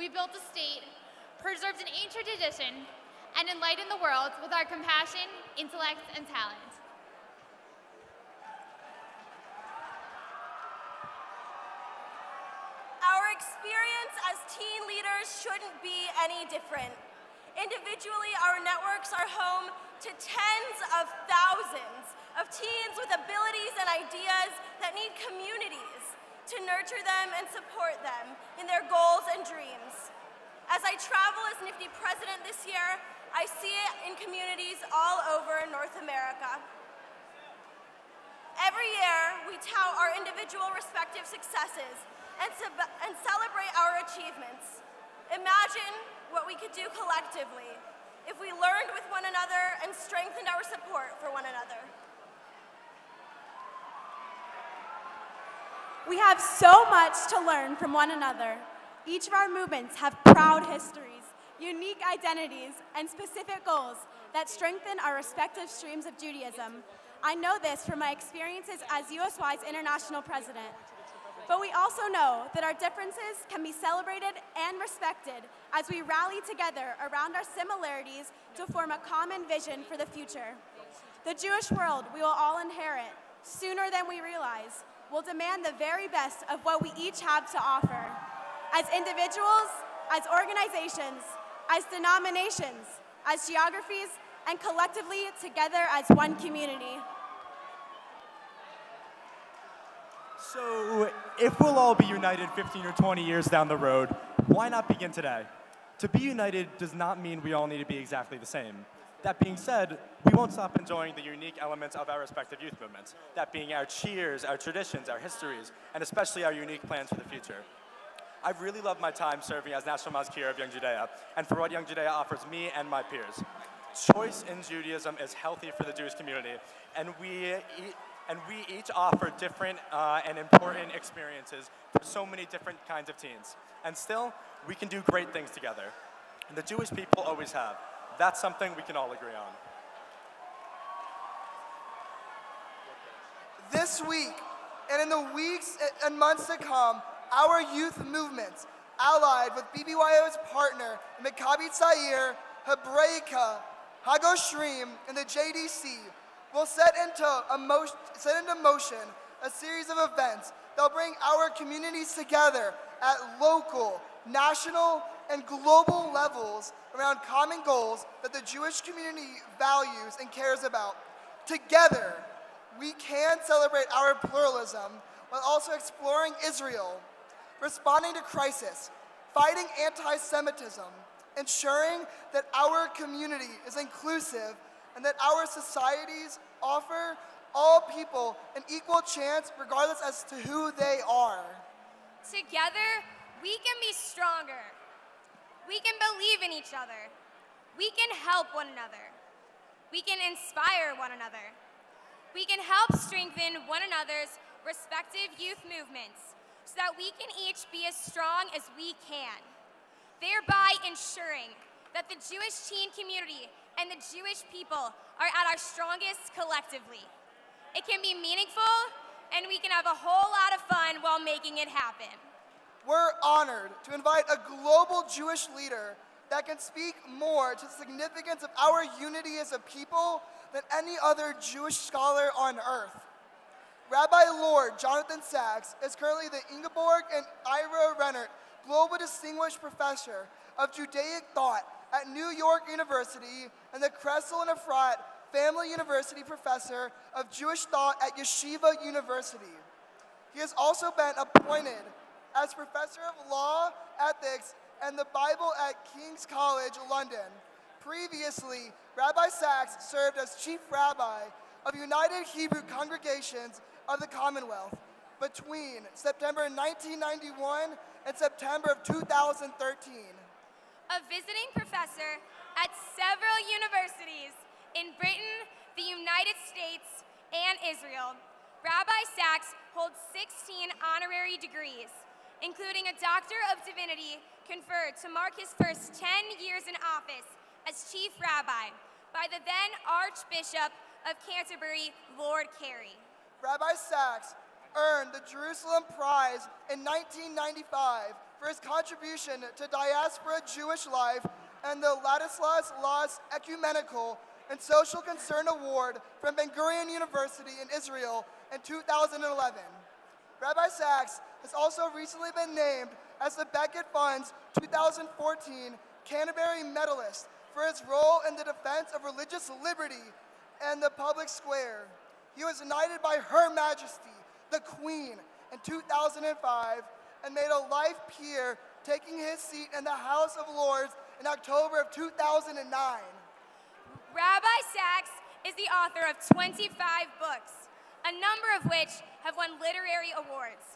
we built a state, preserved an ancient tradition, and enlightened the world with our compassion, intellect, and talent. Our experience as teen leaders shouldn't be any different. Individually, our networks are home to tens of thousands of teens with abilities and ideas that need communities to nurture them and support them in their goals and dreams. As I travel as NIFTY president this year, I see it in communities all over North America. Every year, we tout our individual respective successes and celebrate our achievements. Imagine what we could do collectively if we learned with one another and strengthened our support for one another. We have so much to learn from one another. Each of our movements have proud histories, unique identities, and specific goals that strengthen our respective streams of Judaism. I know this from my experiences as USY's international president. But we also know that our differences can be celebrated and respected as we rally together around our similarities to form a common vision for the future. The Jewish world we will all inherit, sooner than we realize, will demand the very best of what we each have to offer. As individuals, as organizations, as denominations, as geographies, and collectively together as one community. So, if we'll all be united 15 or 20 years down the road, why not begin today? To be united does not mean we all need to be exactly the same. That being said, we won't stop enjoying the unique elements of our respective youth movements, that being our cheers, our traditions, our histories, and especially our unique plans for the future. I've really loved my time serving as National Mazkir of Young Judea, and for what Young Judea offers me and my peers. Choice in Judaism is healthy for the Jewish community, and we each offer different and important experiences for so many different kinds of teens. And still, we can do great things together. And the Jewish people always have. That's something we can all agree on. This week, and in the weeks and months to come, our youth movements, allied with BBYO's partner, Maccabi Tzair, Hebraica, Hagoshrim, and the JDC, will set into motion a series of events that will bring our communities together at local, national, and global levels around common goals that the Jewish community values and cares about. Together, we can celebrate our pluralism while also exploring Israel, responding to crisis, fighting anti-Semitism, ensuring that our community is inclusive and that our societies offer all people an equal chance regardless as to who they are. Together, we can be stronger. We can believe in each other. We can help one another. We can inspire one another. We can help strengthen one another's respective youth movements so that we can each be as strong as we can, thereby ensuring that the Jewish teen community and the Jewish people are at our strongest collectively. It can be meaningful, and we can have a whole lot of fun while making it happen. We're honored to invite a global Jewish leader that can speak more to the significance of our unity as a people than any other Jewish scholar on earth. Rabbi Lord Jonathan Sacks is currently the Ingeborg and Ira Rennert Global Distinguished Professor of Judaic Thought at New York University and the Kressel and Efrat Family University Professor of Jewish Thought at Yeshiva University. He has also been appointed as Professor of Law, Ethics, and the Bible at King's College, London. Previously, Rabbi Sacks served as Chief Rabbi of United Hebrew Congregations of the Commonwealth between September 1991 and September of 2013. A visiting professor at several universities in Britain, the United States, and Israel, Rabbi Sacks holds 16 honorary degrees, including a Doctor of Divinity conferred to mark his first 10 years in office as Chief Rabbi by the then Archbishop of Canterbury, Lord Carey. Rabbi Sacks earned the Jerusalem Prize in 1995 for his contribution to diaspora Jewish life and the Ladislas Laws Ecumenical and Social Concern Award from Ben Gurion University in Israel in 2011. Rabbi Sacks has also recently been named as the Beckett Fund's 2014 Canterbury Medalist for his role in the defense of religious liberty and the public square. He was knighted by Her Majesty, the Queen, in 2005 and made a life peer, taking his seat in the House of Lords in October of 2009. Rabbi Sacks is the author of 25 books, a number of which have won literary awards.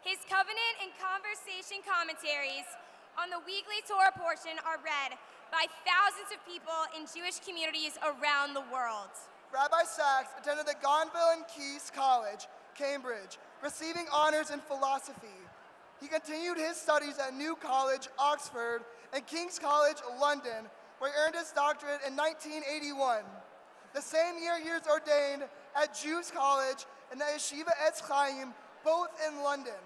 His Covenant and Conversation commentaries on the weekly Torah portion are read by thousands of people in Jewish communities around the world. Rabbi Sacks attended the Gonville and Keys College, Cambridge, receiving honors in philosophy. He continued his studies at New College, Oxford, and King's College, London, where he earned his doctorate in 1981. The same year, he was ordained at Jews College and the Yeshiva Etz Chaim, both in London.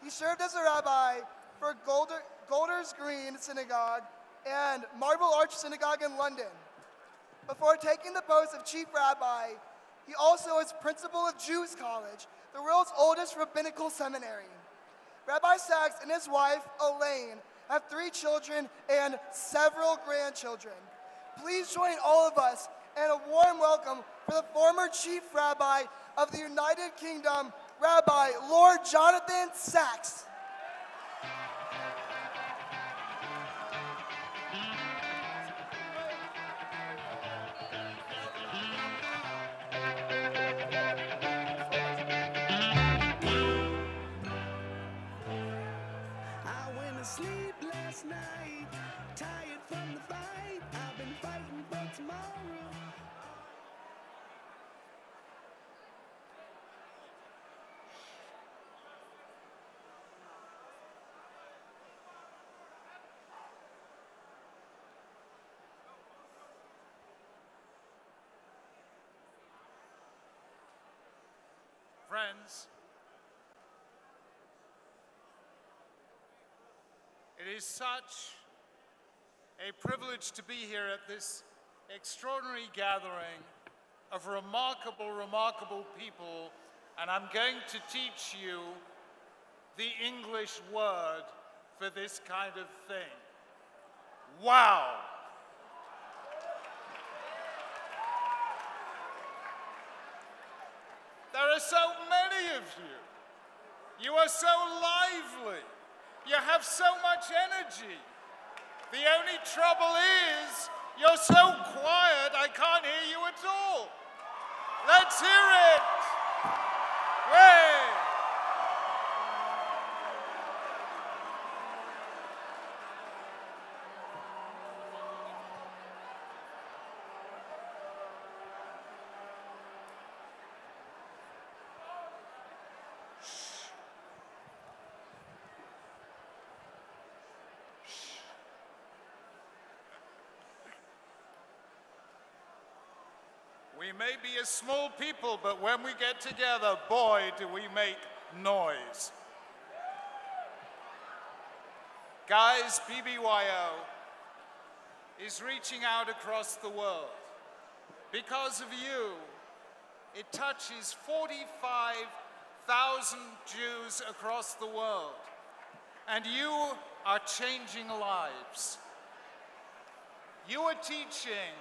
He served as a rabbi for Golders Green Synagogue and Marble Arch Synagogue in London. Before taking the post of chief rabbi, he also was principal of Jews College, the world's oldest rabbinical seminary. Rabbi Sacks and his wife, Elaine, have 3 children and several grandchildren. Please join all of us in a warm welcome for the former chief rabbi of the United Kingdom, Rabbi Lord Jonathan Sacks. Sleep last night, tired from the fight. I've been fighting for tomorrow. Friends, it is such a privilege to be here at this extraordinary gathering of remarkable, remarkable people, and I'm going to teach you the English word for this kind of thing. Wow! There are so many of you. You are so lively. You have so much energy. The only trouble is, you're so quiet, I can't hear you at all. Let's hear it. Way. We may be a small people, but when we get together, boy, do we make noise. Guys, BBYO is reaching out across the world. Because of you, it touches 45,000 Jews across the world. And you are changing lives. You are teaching.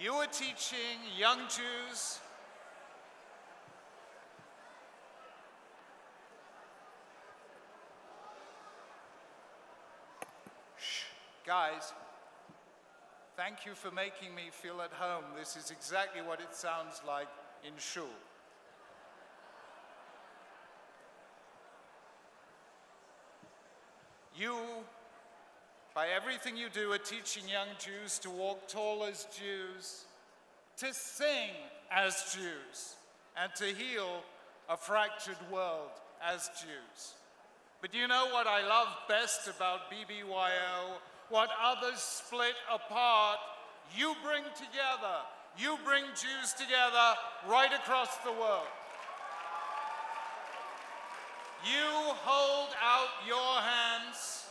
You are teaching young Jews guys, thank you for making me feel at home. This is exactly what it sounds like in shul. You, by everything you do, are teaching young Jews to walk tall as Jews, to sing as Jews, and to heal a fractured world as Jews. But you know what I love best about BBYO? What others split apart, you bring together. You bring Jews together right across the world. You hold out your hands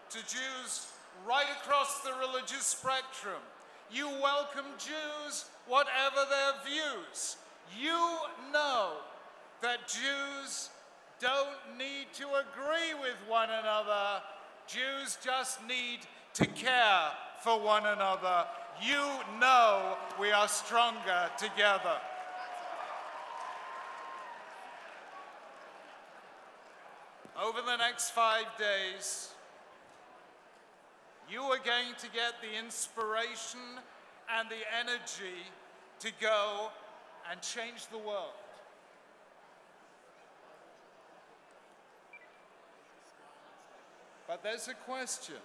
to Jews right across the religious spectrum. You welcome Jews, whatever their views. You know that Jews don't need to agree with one another. Jews just need to care for one another. You know we are stronger together. Over the next 5 days, you are going to get the inspiration and the energy to go and change the world. But there's a question.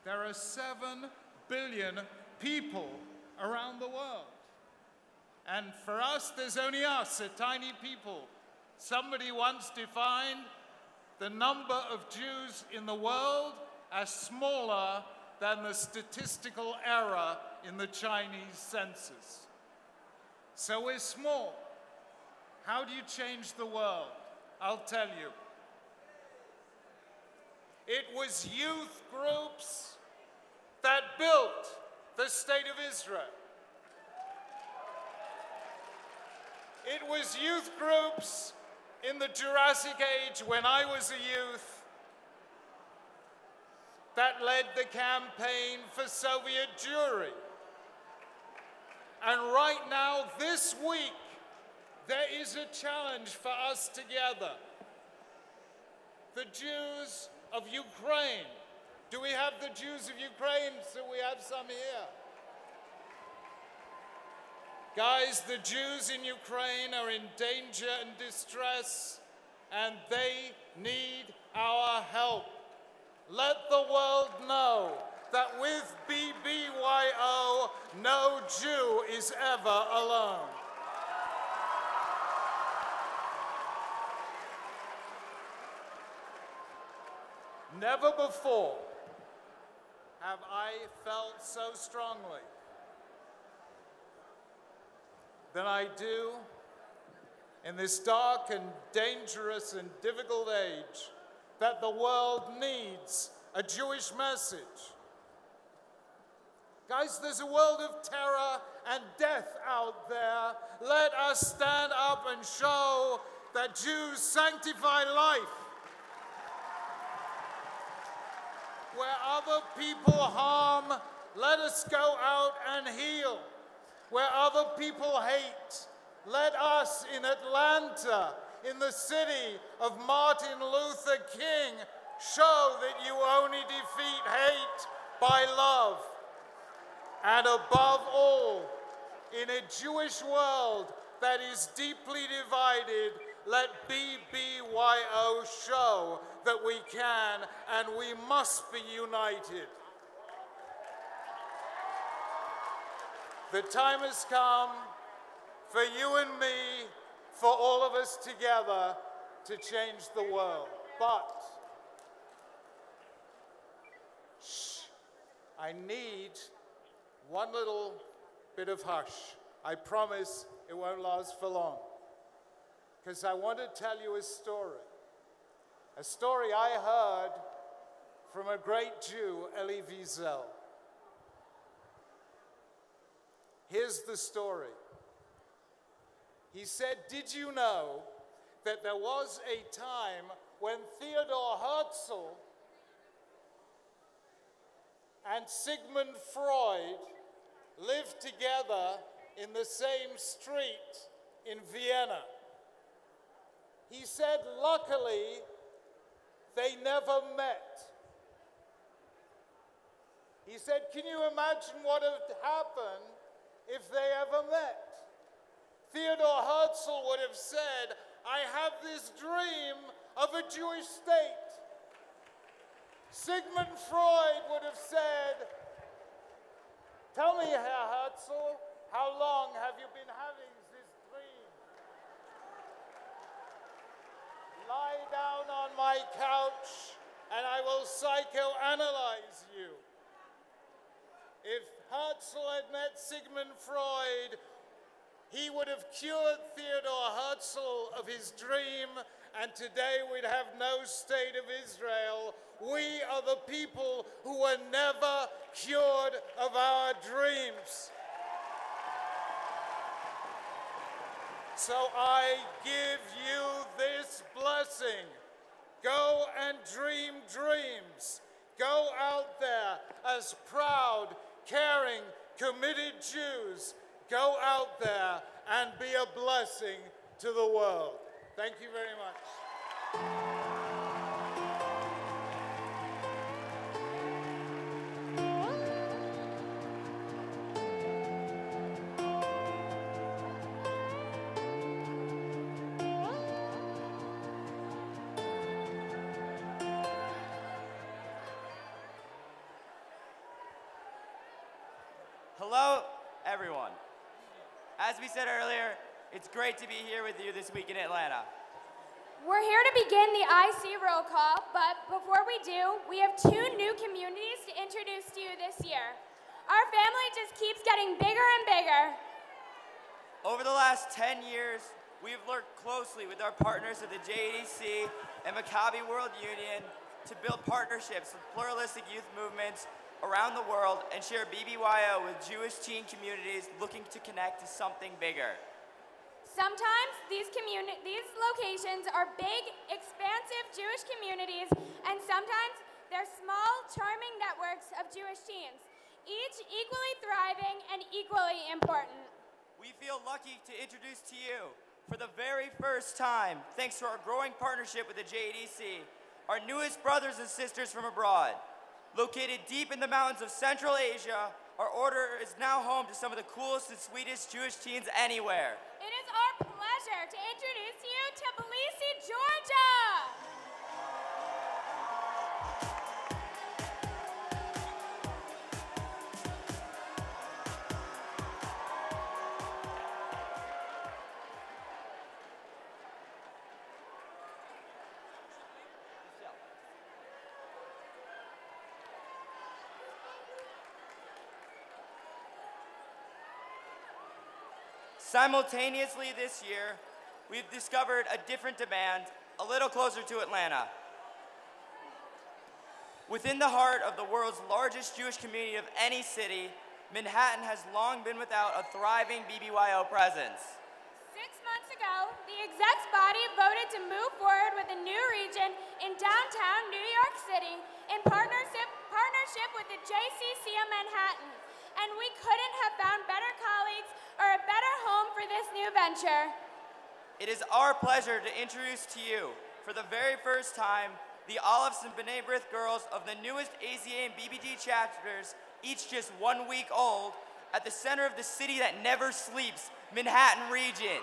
There are 7 billion people around the world. And for us, there's only us, a tiny people. Somebody once defined the number of Jews in the world as smaller than the statistical error in the Chinese census. So we're small. How do you change the world? I'll tell you. It was youth groups that built the State of Israel. It was youth groups in the Jurassic Age when I was a youth that led the campaign for Soviet Jewry. And right now, this week, there is a challenge for us together. The Jews of Ukraine. Do we have the Jews of Ukraine? So we have some here. Guys, the Jews in Ukraine are in danger and distress, and they need our help. Let the world know that with BBYO, no Jew is ever alone. Never before have I felt so strongly than I do in this dark and dangerous and difficult age that the world needs a Jewish message. Guys, there's a world of terror and death out there. Let us stand up and show that Jews sanctify life. Where other people harm, let us go out and heal. Where other people hate, let us in Atlanta, in the city of Martin Luther King, show that you only defeat hate by love. And above all, in a Jewish world that is deeply divided, let BBYO show that we can and we must be united. The time has come for you and me, for all of us together, to change the world. But, shh, I need one little bit of hush. I promise it won't last for long. Because I want to tell you a story. A story I heard from a great Jew, Elie Wiesel. Here's the story. He said, did you know that there was a time when Theodor Herzl and Sigmund Freud lived together in the same street in Vienna? He said, luckily, they never met. He said, can you imagine what would happen if they ever met? Theodor Herzl would have said, I have this dream of a Jewish state. Sigmund Freud would have said, tell me, Herr Herzl, how long have you been having this dream? Lie down on my couch and I will psychoanalyze you. If Herzl had met Sigmund Freud, he would have cured Theodor Herzl of his dream, and today we'd have no state of Israel. We are the people who were never cured of our dreams. So I give you this blessing. Go and dream dreams. Go out there as proud, caring, committed Jews. Go out there and be a blessing to the world. Thank you very much. as we said earlier, it's great to be here with you this week in Atlanta. We're here to begin the IC roll call, but before we do, we have 2 new communities to introduce to you this year. Our family just keeps getting bigger and bigger. Over the last 10 years, we've worked closely with our partners at the JEDC and Maccabi World Union to build partnerships with pluralistic youth movements around the world and share BBYO with Jewish teen communities looking to connect to something bigger. Sometimes these locations are big, expansive Jewish communities, and sometimes they're small, charming networks of Jewish teens, each equally thriving and equally important. We feel lucky to introduce to you, for the very first time, thanks to our growing partnership with the JEDC, our newest brothers and sisters from abroad. Located deep in the mountains of Central Asia, our order is now home to some of the coolest and sweetest Jewish teens anywhere. It is our pleasure to introduce you to Tbilisi, Georgia. Simultaneously this year, we've discovered a different demand a little closer to Atlanta. Within the heart of the world's largest Jewish community of any city, Manhattan has long been without a thriving BBYO presence. 6 months ago, the execs body voted to move forward with a new region in downtown New York City in partnership with the JCC of Manhattan. And we couldn't have found better colleagues or a better home for this new venture. It is our pleasure to introduce to you, for the very first time, the Olives and B'nai B'rith girls of the newest AZA and BBG chapters, each just 1 week old, at the center of the city that never sleeps, Manhattan region.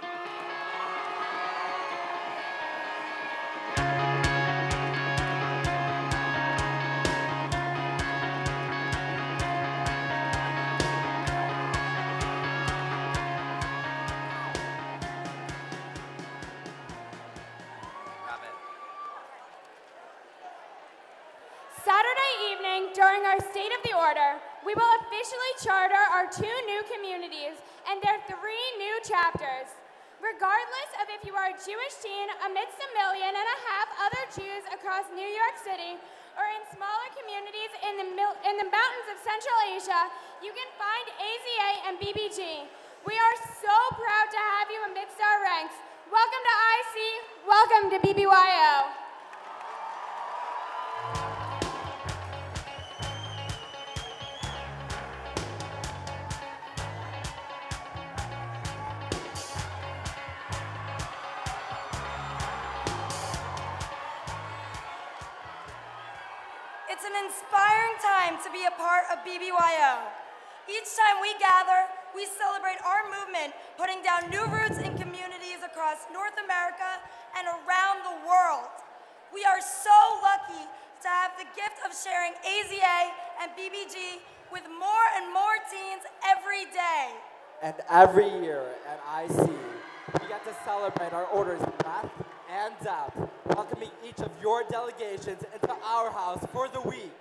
Saturday evening, during our State of the Order, we will officially charter our 2 new communities and their 3 new chapters. Regardless of if you are a Jewish teen amidst 1.5 million other Jews across New York City, or in smaller communities in the mountains of Central Asia, you can find AZA and BBG. We are so proud to have you amidst our ranks. Welcome to IC, welcome to BBYO. It's an inspiring time to be a part of BBYO. Each time we gather, we celebrate our movement, putting down new roots in communities across North America and around the world. We are so lucky to have the gift of sharing AZA and BBG with more and more teens every day. And every year at IC, we get to celebrate our order's breadth and depth, welcoming each of your delegations into our house for the week.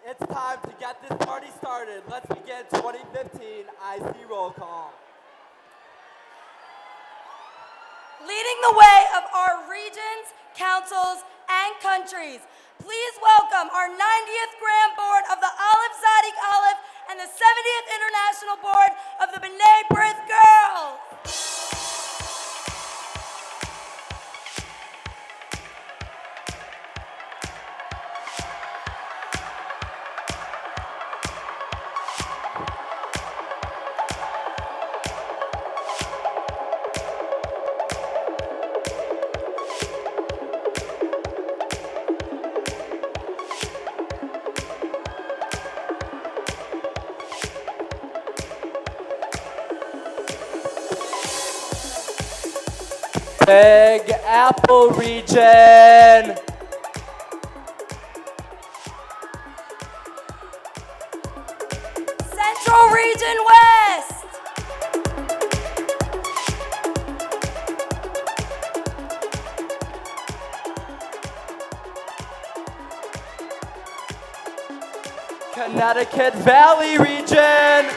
It's time to get this party started. Let's begin 2015 IC roll call. Leading the way of our regions, councils, and countries, please welcome our 90th Grand Board of the Aleph Tzadik Aleph and the 70th International Board of the B'nai B'rith Girls. Big Apple region. Central Region West. Connecticut Valley region.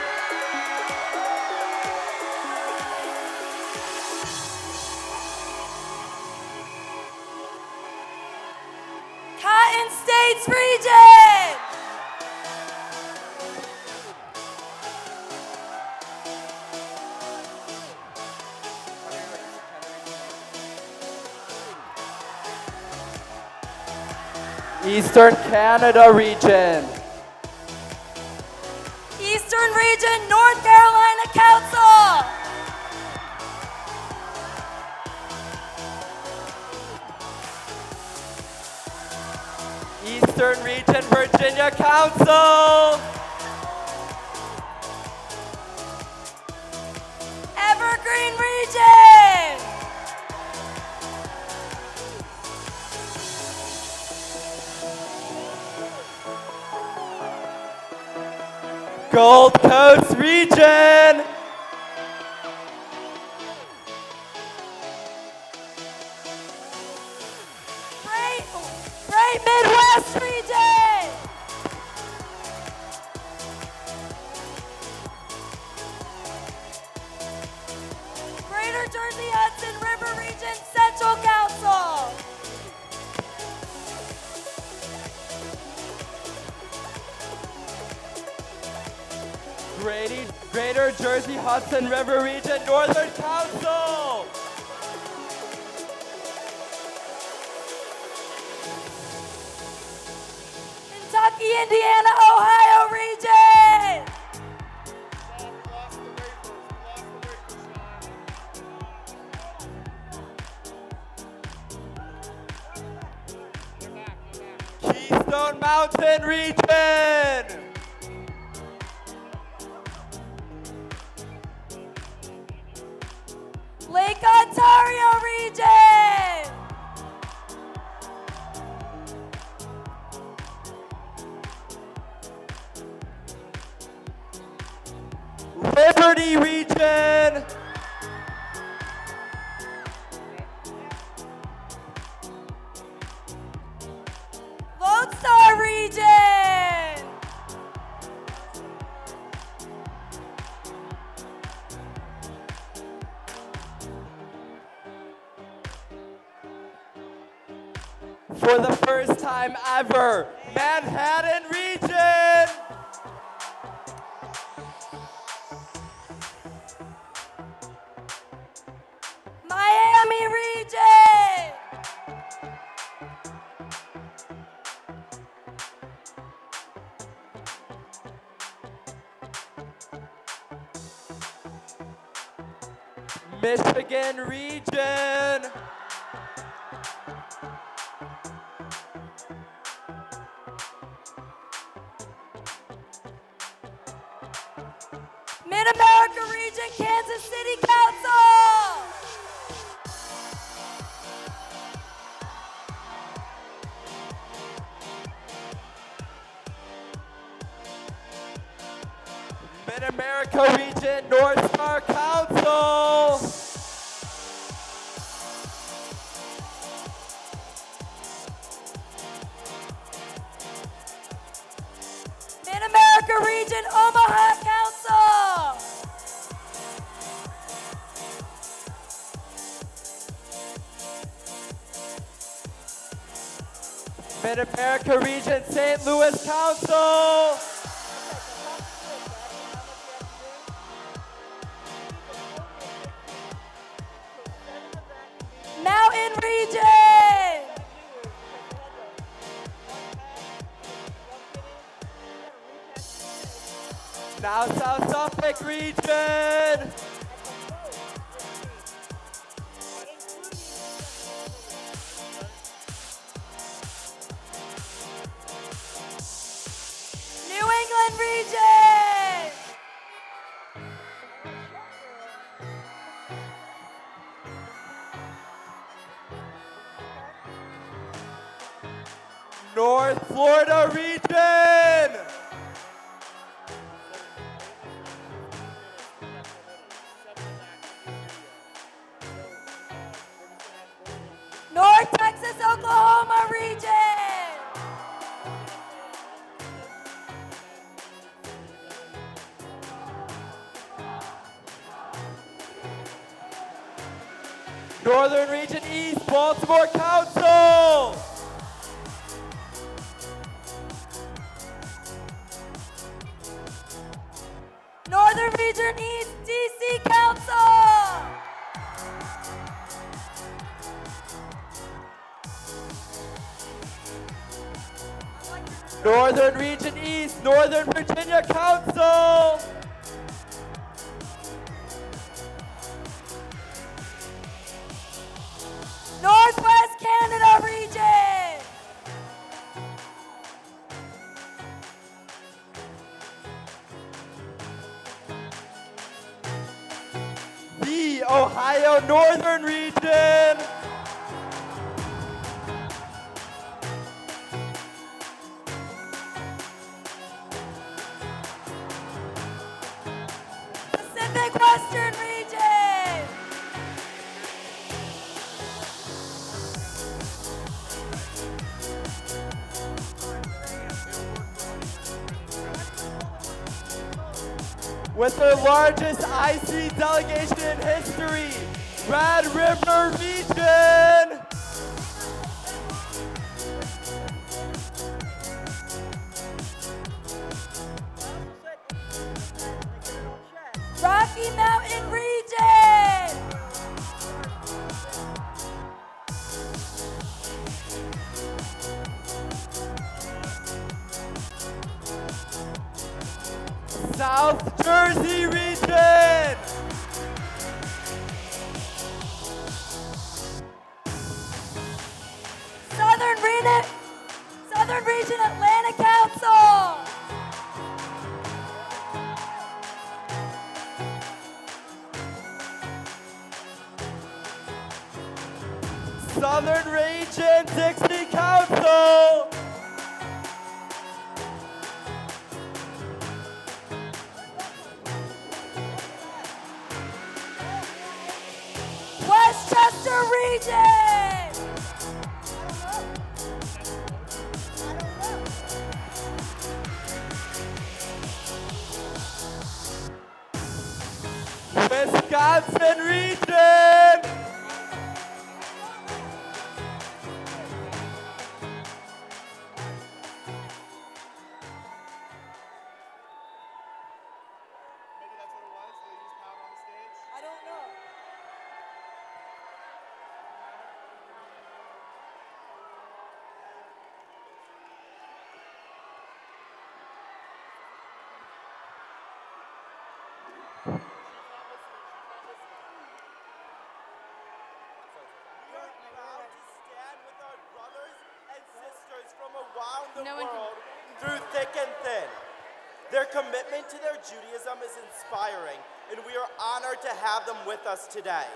Cotton States region. Eastern Canada region. Eastern region, North Carolina Council. Eastern region, Virginia Council. Evergreen region. Gold Coast region. Great Midwest region. Greater Jersey Hudson River region, Central Council. Greater Jersey Hudson River region, Northern Council. Kentucky, Indiana, Ohio region. Keystone Mountain region. Lake Ontario region. Liberty region. Lone Star region. For the first time ever, Manhattan region. Miami region. Michigan region. Mid-America region, Kansas City Council. Mid-America region, North Star Council. Mid-America region, Omaha Council. Mid-America region, St. Louis Council. Mountain region. Now South Suffolk region. New England region. North Florida region. North Texas, Oklahoma region. Northern Region East, Baltimore Council. Northern Region East, DC Council. Northern Region East, Northern Virginia Council. Northwest Canada Region. The Ohio Northern Region. Pacific Western Region. With their largest IC delegation in history, Red River Region. Rocky Mountain Region. South Jersey Region. Southern Region Atlanta Council. Southern Region Dixie Council. Westchester Region. Wisconsin Region. Through thick and thin. Their commitment to their Judaism is inspiring, and we are honored to have them with us today.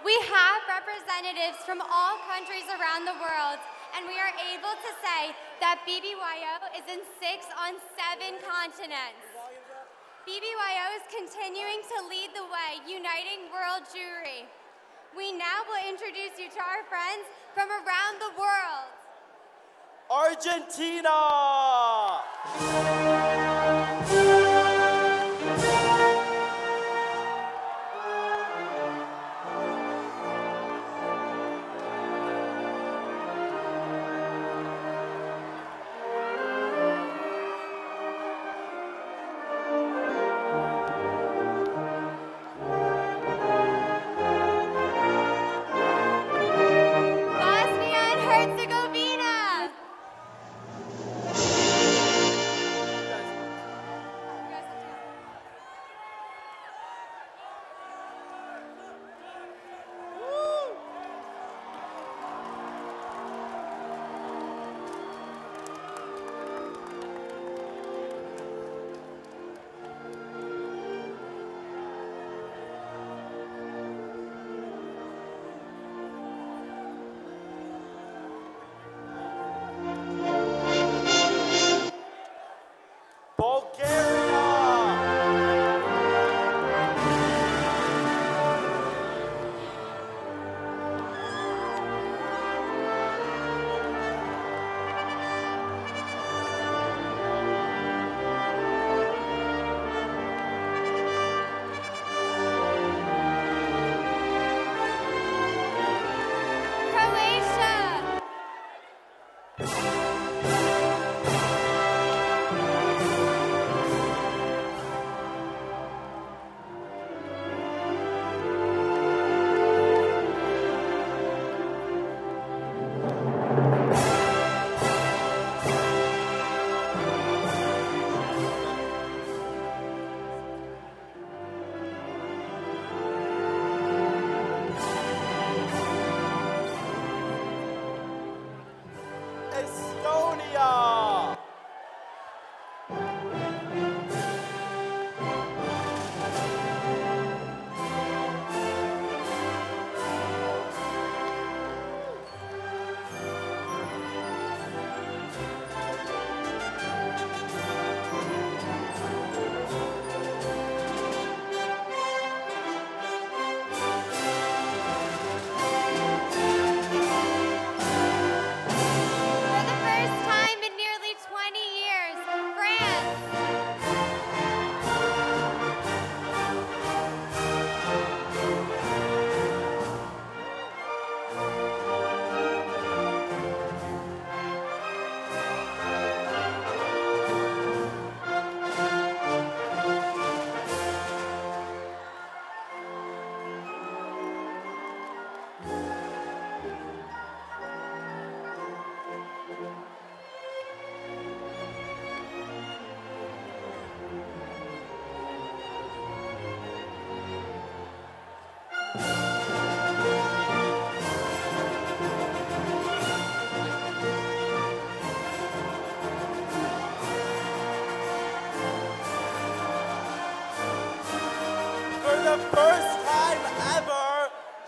We have representatives from all countries around the world, and we are able to say that BBYO is in 6 on 7 continents. BBYO is continuing to lead the way, uniting world Jewry. We now will introduce you to our friends from around the world. Argentina!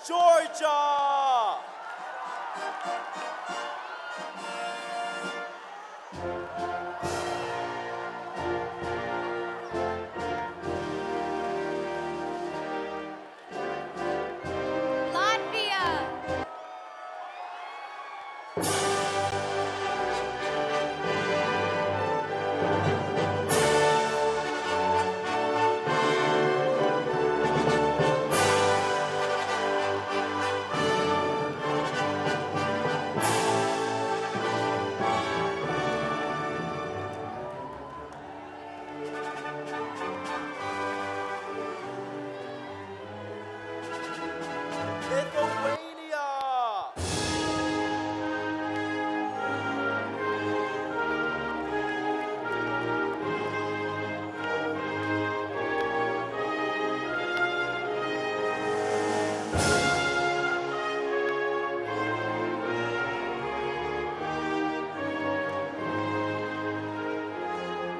Georgia. Latvia. Lithuania.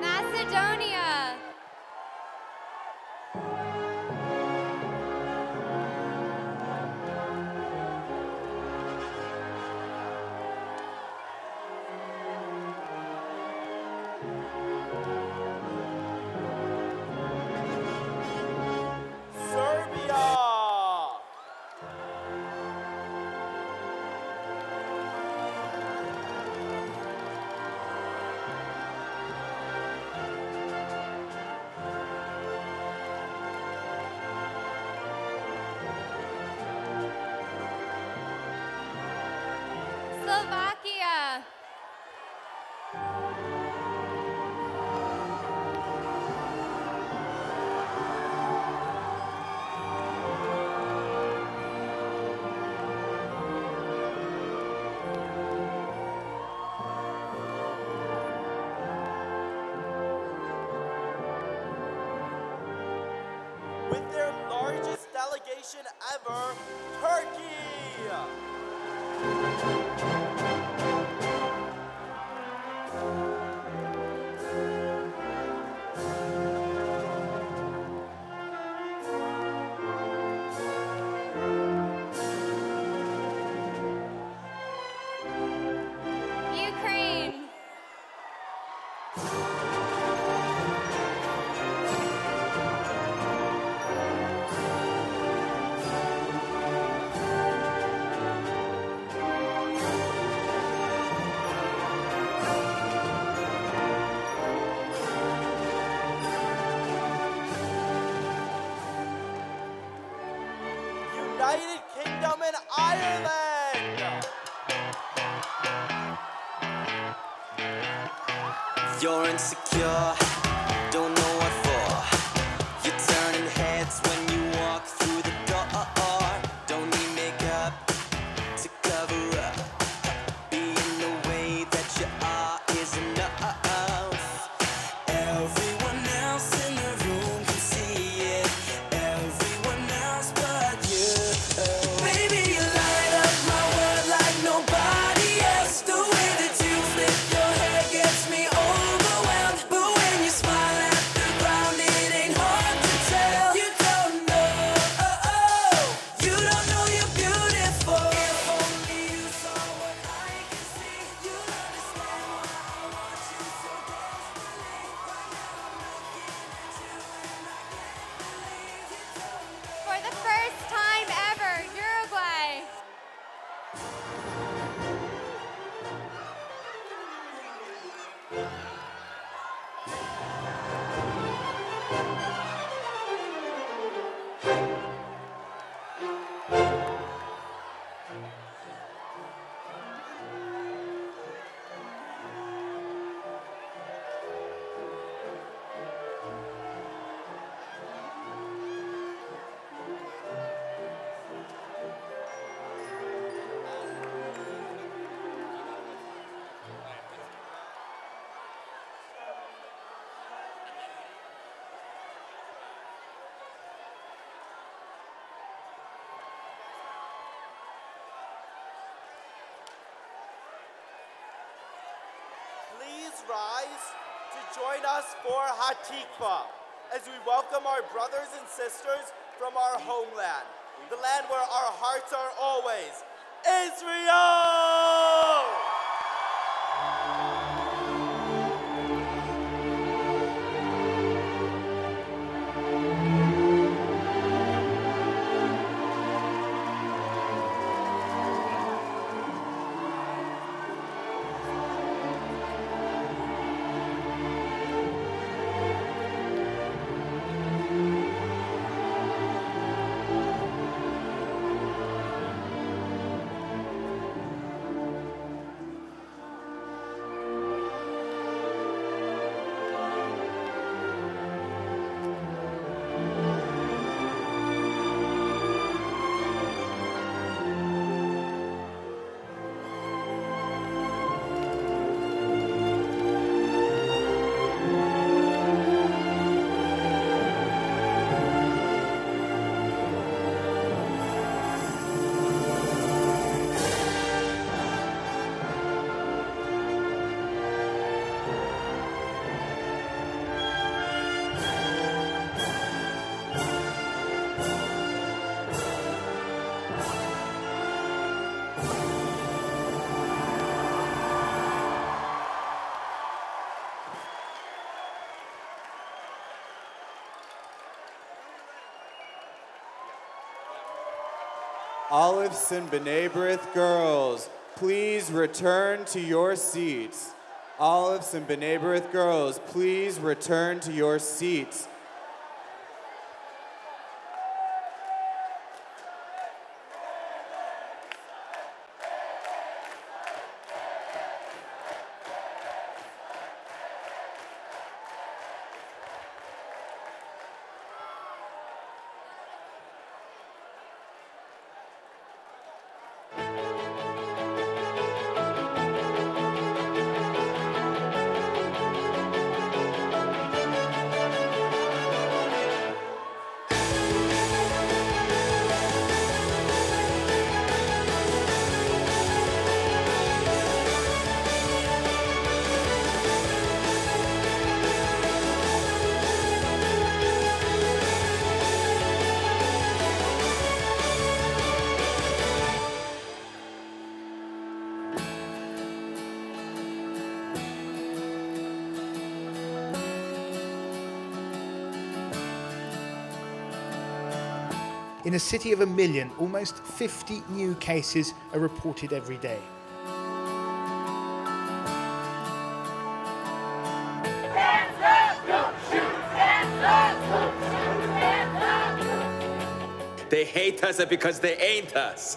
Macedonia. Serbia. Slovakia. With their largest delegation ever, Turkey. Ukraine. United Kingdom and Ireland. You're insecure, don't know what for. You're turning heads when you walk through the door. Don't need makeup to cover up. Being the way that you are is enough. Everyone else in the room can see it. Everyone else but you. Baby, you light up my world like nobody else. The way that you flip your hair gets me overwhelmed. But when you smile at the ground, it ain't hard to tell. You don't know, you don't know you're beautiful. If only you saw what I can see, you'd understand why I want you so desperately. Right now I'm looking at you and I can't believe you don't know. For the first time ever, Uruguay. Please rise to join us for Hatikva as we welcome our brothers and sisters from our homeland. the land where our hearts are always, Israel! Olives and B'nai B'rith girls, please return to your seats. Olives and B'nai B'rith girls, please return to your seats. In a city of 1 million, almost 50 new cases are reported every day. They hate us because they ain't us.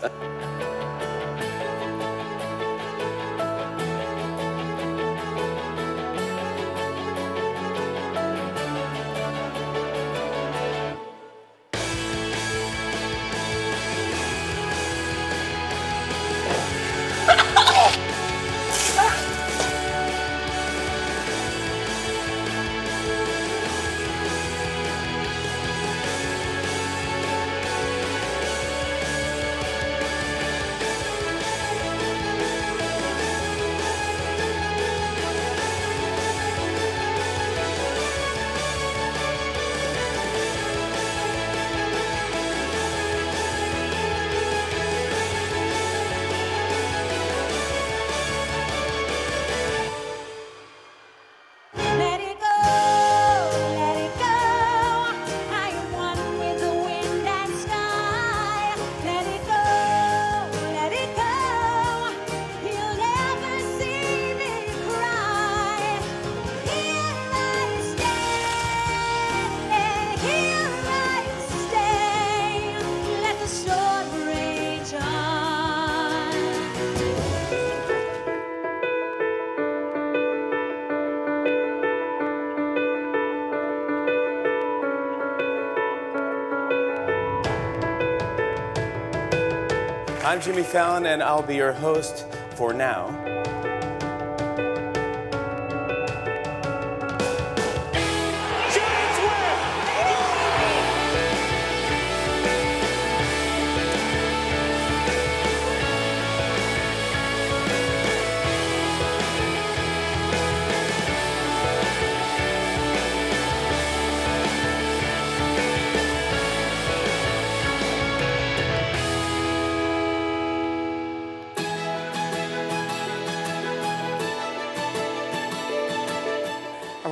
I'm Jimmy Fallon, and I'll be your host for now.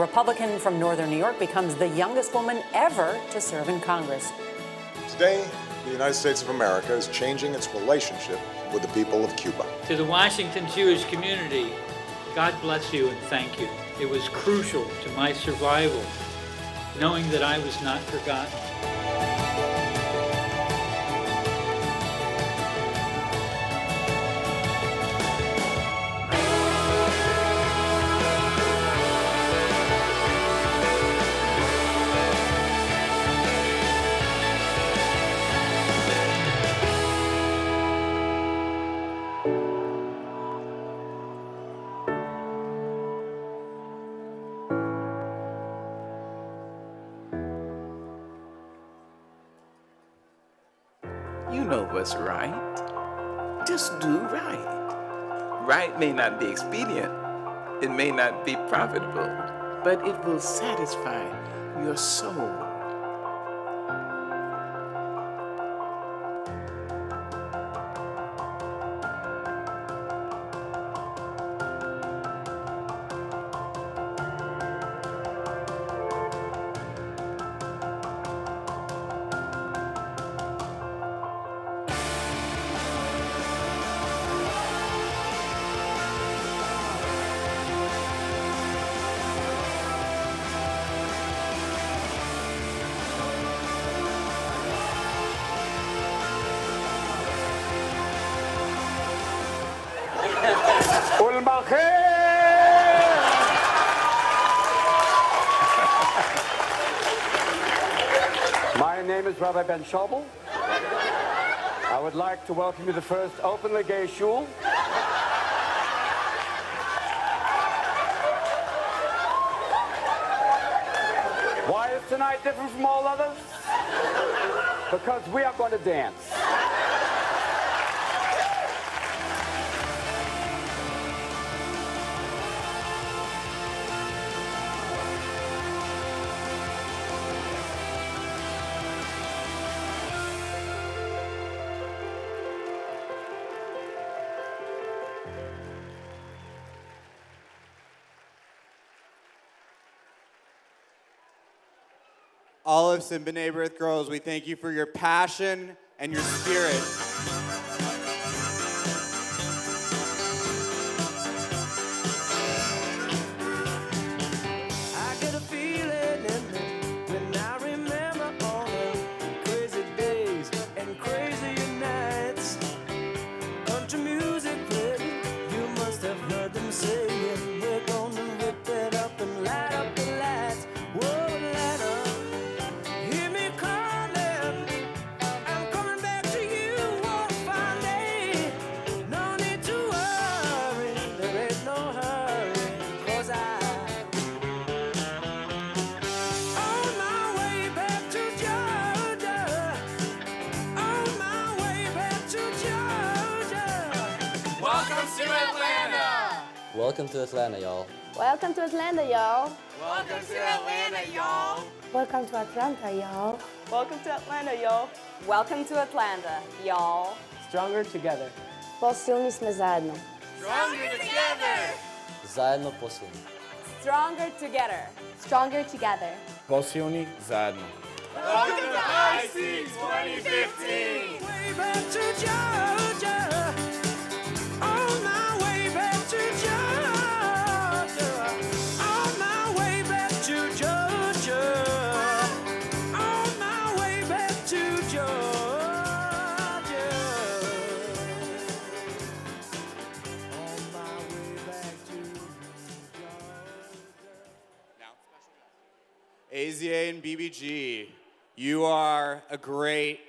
Republican from Northern New York becomes the youngest woman ever to serve in Congress. Today, the United States of America is changing its relationship with the people of Cuba. To the Washington Jewish community, God bless you and thank you. It was crucial to my survival, knowing that I was not forgotten. You know what's right. Just do right. Right may not be expedient. It may not be profitable, but it will satisfy your soul. My name is Rabbi Ben Schobel. I would like to welcome you to the first openly gay shul. Why is tonight different from all others? Because we are going to dance. Olives and B'nai B'rith girls, we thank you for your passion and your spirit. I get a feeling in me when I remember all the crazy days and crazy nights. Country music played, you must have heard them saying, we're gonna rip it up and light up the lights. Whoa, light up, hear me calling, I'm coming back to you, won't find me. No need to worry, there ain't no hurry, 'cause on my way back to Georgia, on my way back to Georgia. Welcome to Atlanta! Welcome to Atlanta, y'all. Welcome to Atlanta, y'all. Welcome to Atlanta, y'all! Welcome to Atlanta, y'all. Welcome to Atlanta, y'all. Welcome to Atlanta, y'all. Stronger together. Postilnisme zajedno. Stronger together! Zajedno posilni. Stronger together. Stronger together. Posilni zajedno. Welcome to IC 2015! Way back to Georgia, on my way back to Georgia, on my way back to Georgia, on my way back to Georgia, on my way back to AZA and BBG, you are a great